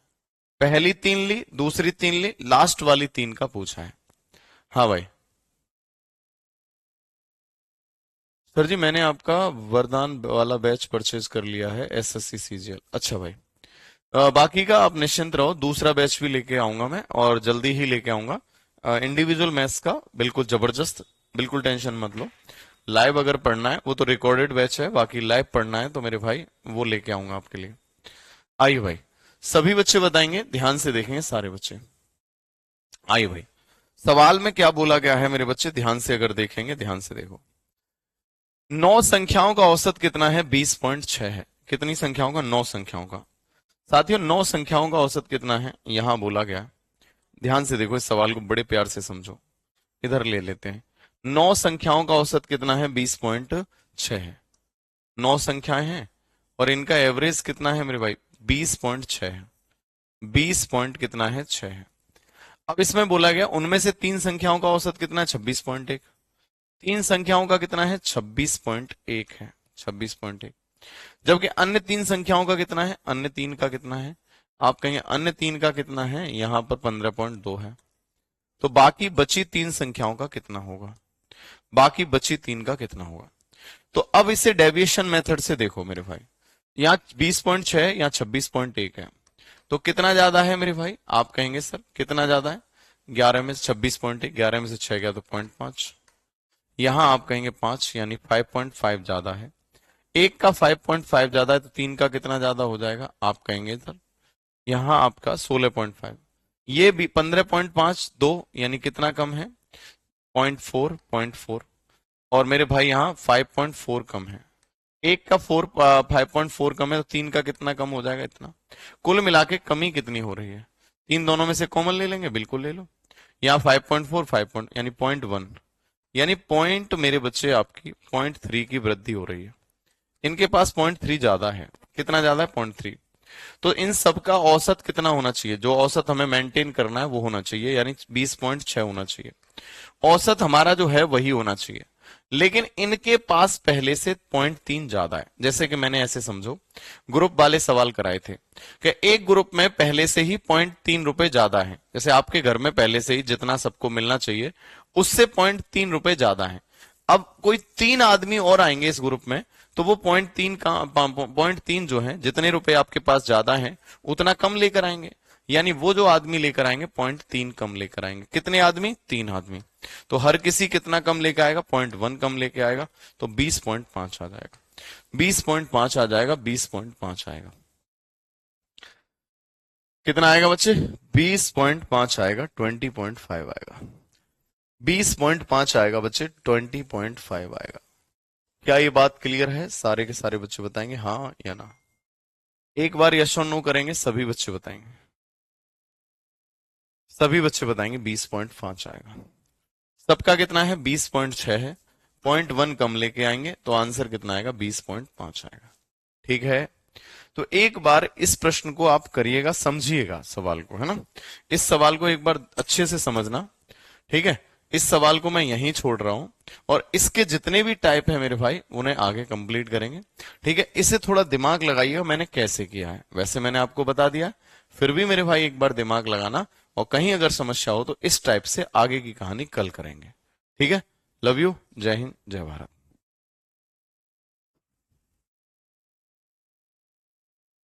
Speaker 1: पहली 3 ली, दूसरी 3 ली, लास्ट वाली 3 का पूछा है। हाँ भाई सर जी मैंने आपका वरदान वाला बैच परचेज कर लिया है, एसएससी सीजीएल। अच्छा भाई बाकी का आप निश्चिंत रहो, दूसरा बैच भी लेके आऊंगा मैं, और जल्दी ही लेके आऊंगा। इंडिविजुअल मैथ्स का बिल्कुल जबरदस्त, बिल्कुल टेंशन मत लो। लाइव अगर पढ़ना है, वो तो रिकॉर्डेड बैच है, बाकी लाइव पढ़ना है तो मेरे भाई वो लेके आऊंगा आपके लिए। आइए भाई सभी बच्चे बताएंगे, ध्यान से देखेंगे सारे बच्चे। आइए भाई सवाल में क्या बोला गया है मेरे बच्चे, ध्यान से अगर देखेंगे, ध्यान से देखो। 9 संख्याओं का औसत कितना है, 20.6 है। कितनी संख्याओं का, 9 संख्याओं का। साथियों 9 संख्याओं का औसत कितना है, यहां बोला गया। ध्यान से देखो, इस सवाल को बड़े प्यार से समझो, इधर ले लेते हैं। 9 संख्याओं का औसत कितना है, 20.6 है। 9 संख्याएं हैं और इनका एवरेज कितना है मेरे भाई, 20.6 है। 20 पॉइंट कितना है 6 है। अब इसमें बोला गया उनमें से तीन संख्याओं का औसत कितना है 26.1। तीन संख्याओं का कितना है 26.1 है, 26.1। जबकि अन्य तीन संख्याओं का कितना है, अन्य तीन का कितना है, आप कहेंगे अन्य तीन का कितना है, यहां पर 15.2 है। तो बाकी बची तीन संख्याओं का कितना होगा, बाकी बची तीन का कितना होगा। तो अब इसे डेविएशन मेथड से देखो मेरे भाई, यहाँ 20.6 या 26.1 है, तो कितना ज्यादा है मेरे भाई, आप कहेंगे सर कितना ज्यादा है, 11 में से 26.1, 11 में से 6 गया तो 0.5, यहां आप कहेंगे 5, यानी 5.5 ज्यादा है। एक का 5.5 ज्यादा है तो तीन का कितना ज्यादा हो जाएगा, आप कहेंगे सर यहां आपका 16.5। ये भी 15.5 2 यानी कितना कम है 0.4 और मेरे भाई यहाँ 5.4 कम है। एक का 5.4 कम है तो तीन का कितना कम हो जाएगा, इतना। कुल मिला के कमी कितनी हो रही है, तीन दोनों में से कॉमन ले लेंगे, बिल्कुल ले लो। यहाँ 5.4 यानी 0.1, यानी पॉइंट मेरे बच्चे आपकी 0.3 की वृद्धि हो रही है। इनके पास 0.3 ज्यादा है, कितना ज्यादा है 0.3। तो इन सब का औसत कितना होना चाहिए, जो औसत हमें मेंटेन करना है वो होना चाहिए, यानी 20.6 होना चाहिए। औसत हमारा जो है वही होना चाहिए, लेकिन इनके पास पहले से 0.3 ज्यादा है। जैसे कि मैंने ऐसे समझो, ग्रुप वाले सवाल कराए थे कि एक ग्रुप में पहले से ही 0.3 रुपए ज्यादा है, जैसे आपके घर में पहले से ही जितना सबको मिलना चाहिए उससे 0.3 रुपए ज्यादा है। अब कोई तीन आदमी और आएंगे इस ग्रुप में, तो वो 0.3 जो है, जितने रुपए आपके पास ज्यादा है उतना कम लेकर आएंगे, यानी वो जो आदमी लेकर आएंगे 0.3 कम लेकर आएंगे। कितने आदमी, तीन आदमी, तो हर किसी कितना कम लेकर आएगा, 0.1 कम लेके आएगा, तो 20.5 आ जाएगा, 20.5 आ जाएगा, 20.5 आएगा। कितना आएगा बच्चे, 20.5 आएगा, 20.5 आएगा, 20.5 आएगा बच्चे, 20.5 आएगा। क्या ये बात क्लियर है, सारे के सारे बच्चे बताएंगे हाँ या ना। एक बार यस और नो करेंगे, सभी बच्चे बताएंगे, सभी बच्चे बताएंगे 20.5 आएगा। सबका कितना है 20.6 है, 0.1 कम लेके आएंगे तो आंसर कितना आएगा 20.5 आएगा। ठीक है, तो एक बार इस प्रश्न को आप करिएगा, समझिएगा सवाल को, है ना। इस सवाल को एक बार अच्छे से समझना, ठीक है। इस सवाल को मैं यहीं छोड़ रहा हूं और इसके जितने भी टाइप है मेरे भाई उन्हें आगे कंप्लीट करेंगे, ठीक है। इसे थोड़ा दिमाग लगाइएगा मैंने कैसे किया है, वैसे मैंने आपको बता दिया, फिर भी मेरे भाई एक बार दिमाग लगाना, और कहीं अगर समस्या हो तो इस टाइप से आगे की कहानी कल करेंगे, ठीक है। लव यू, जय हिंद, जय भारत।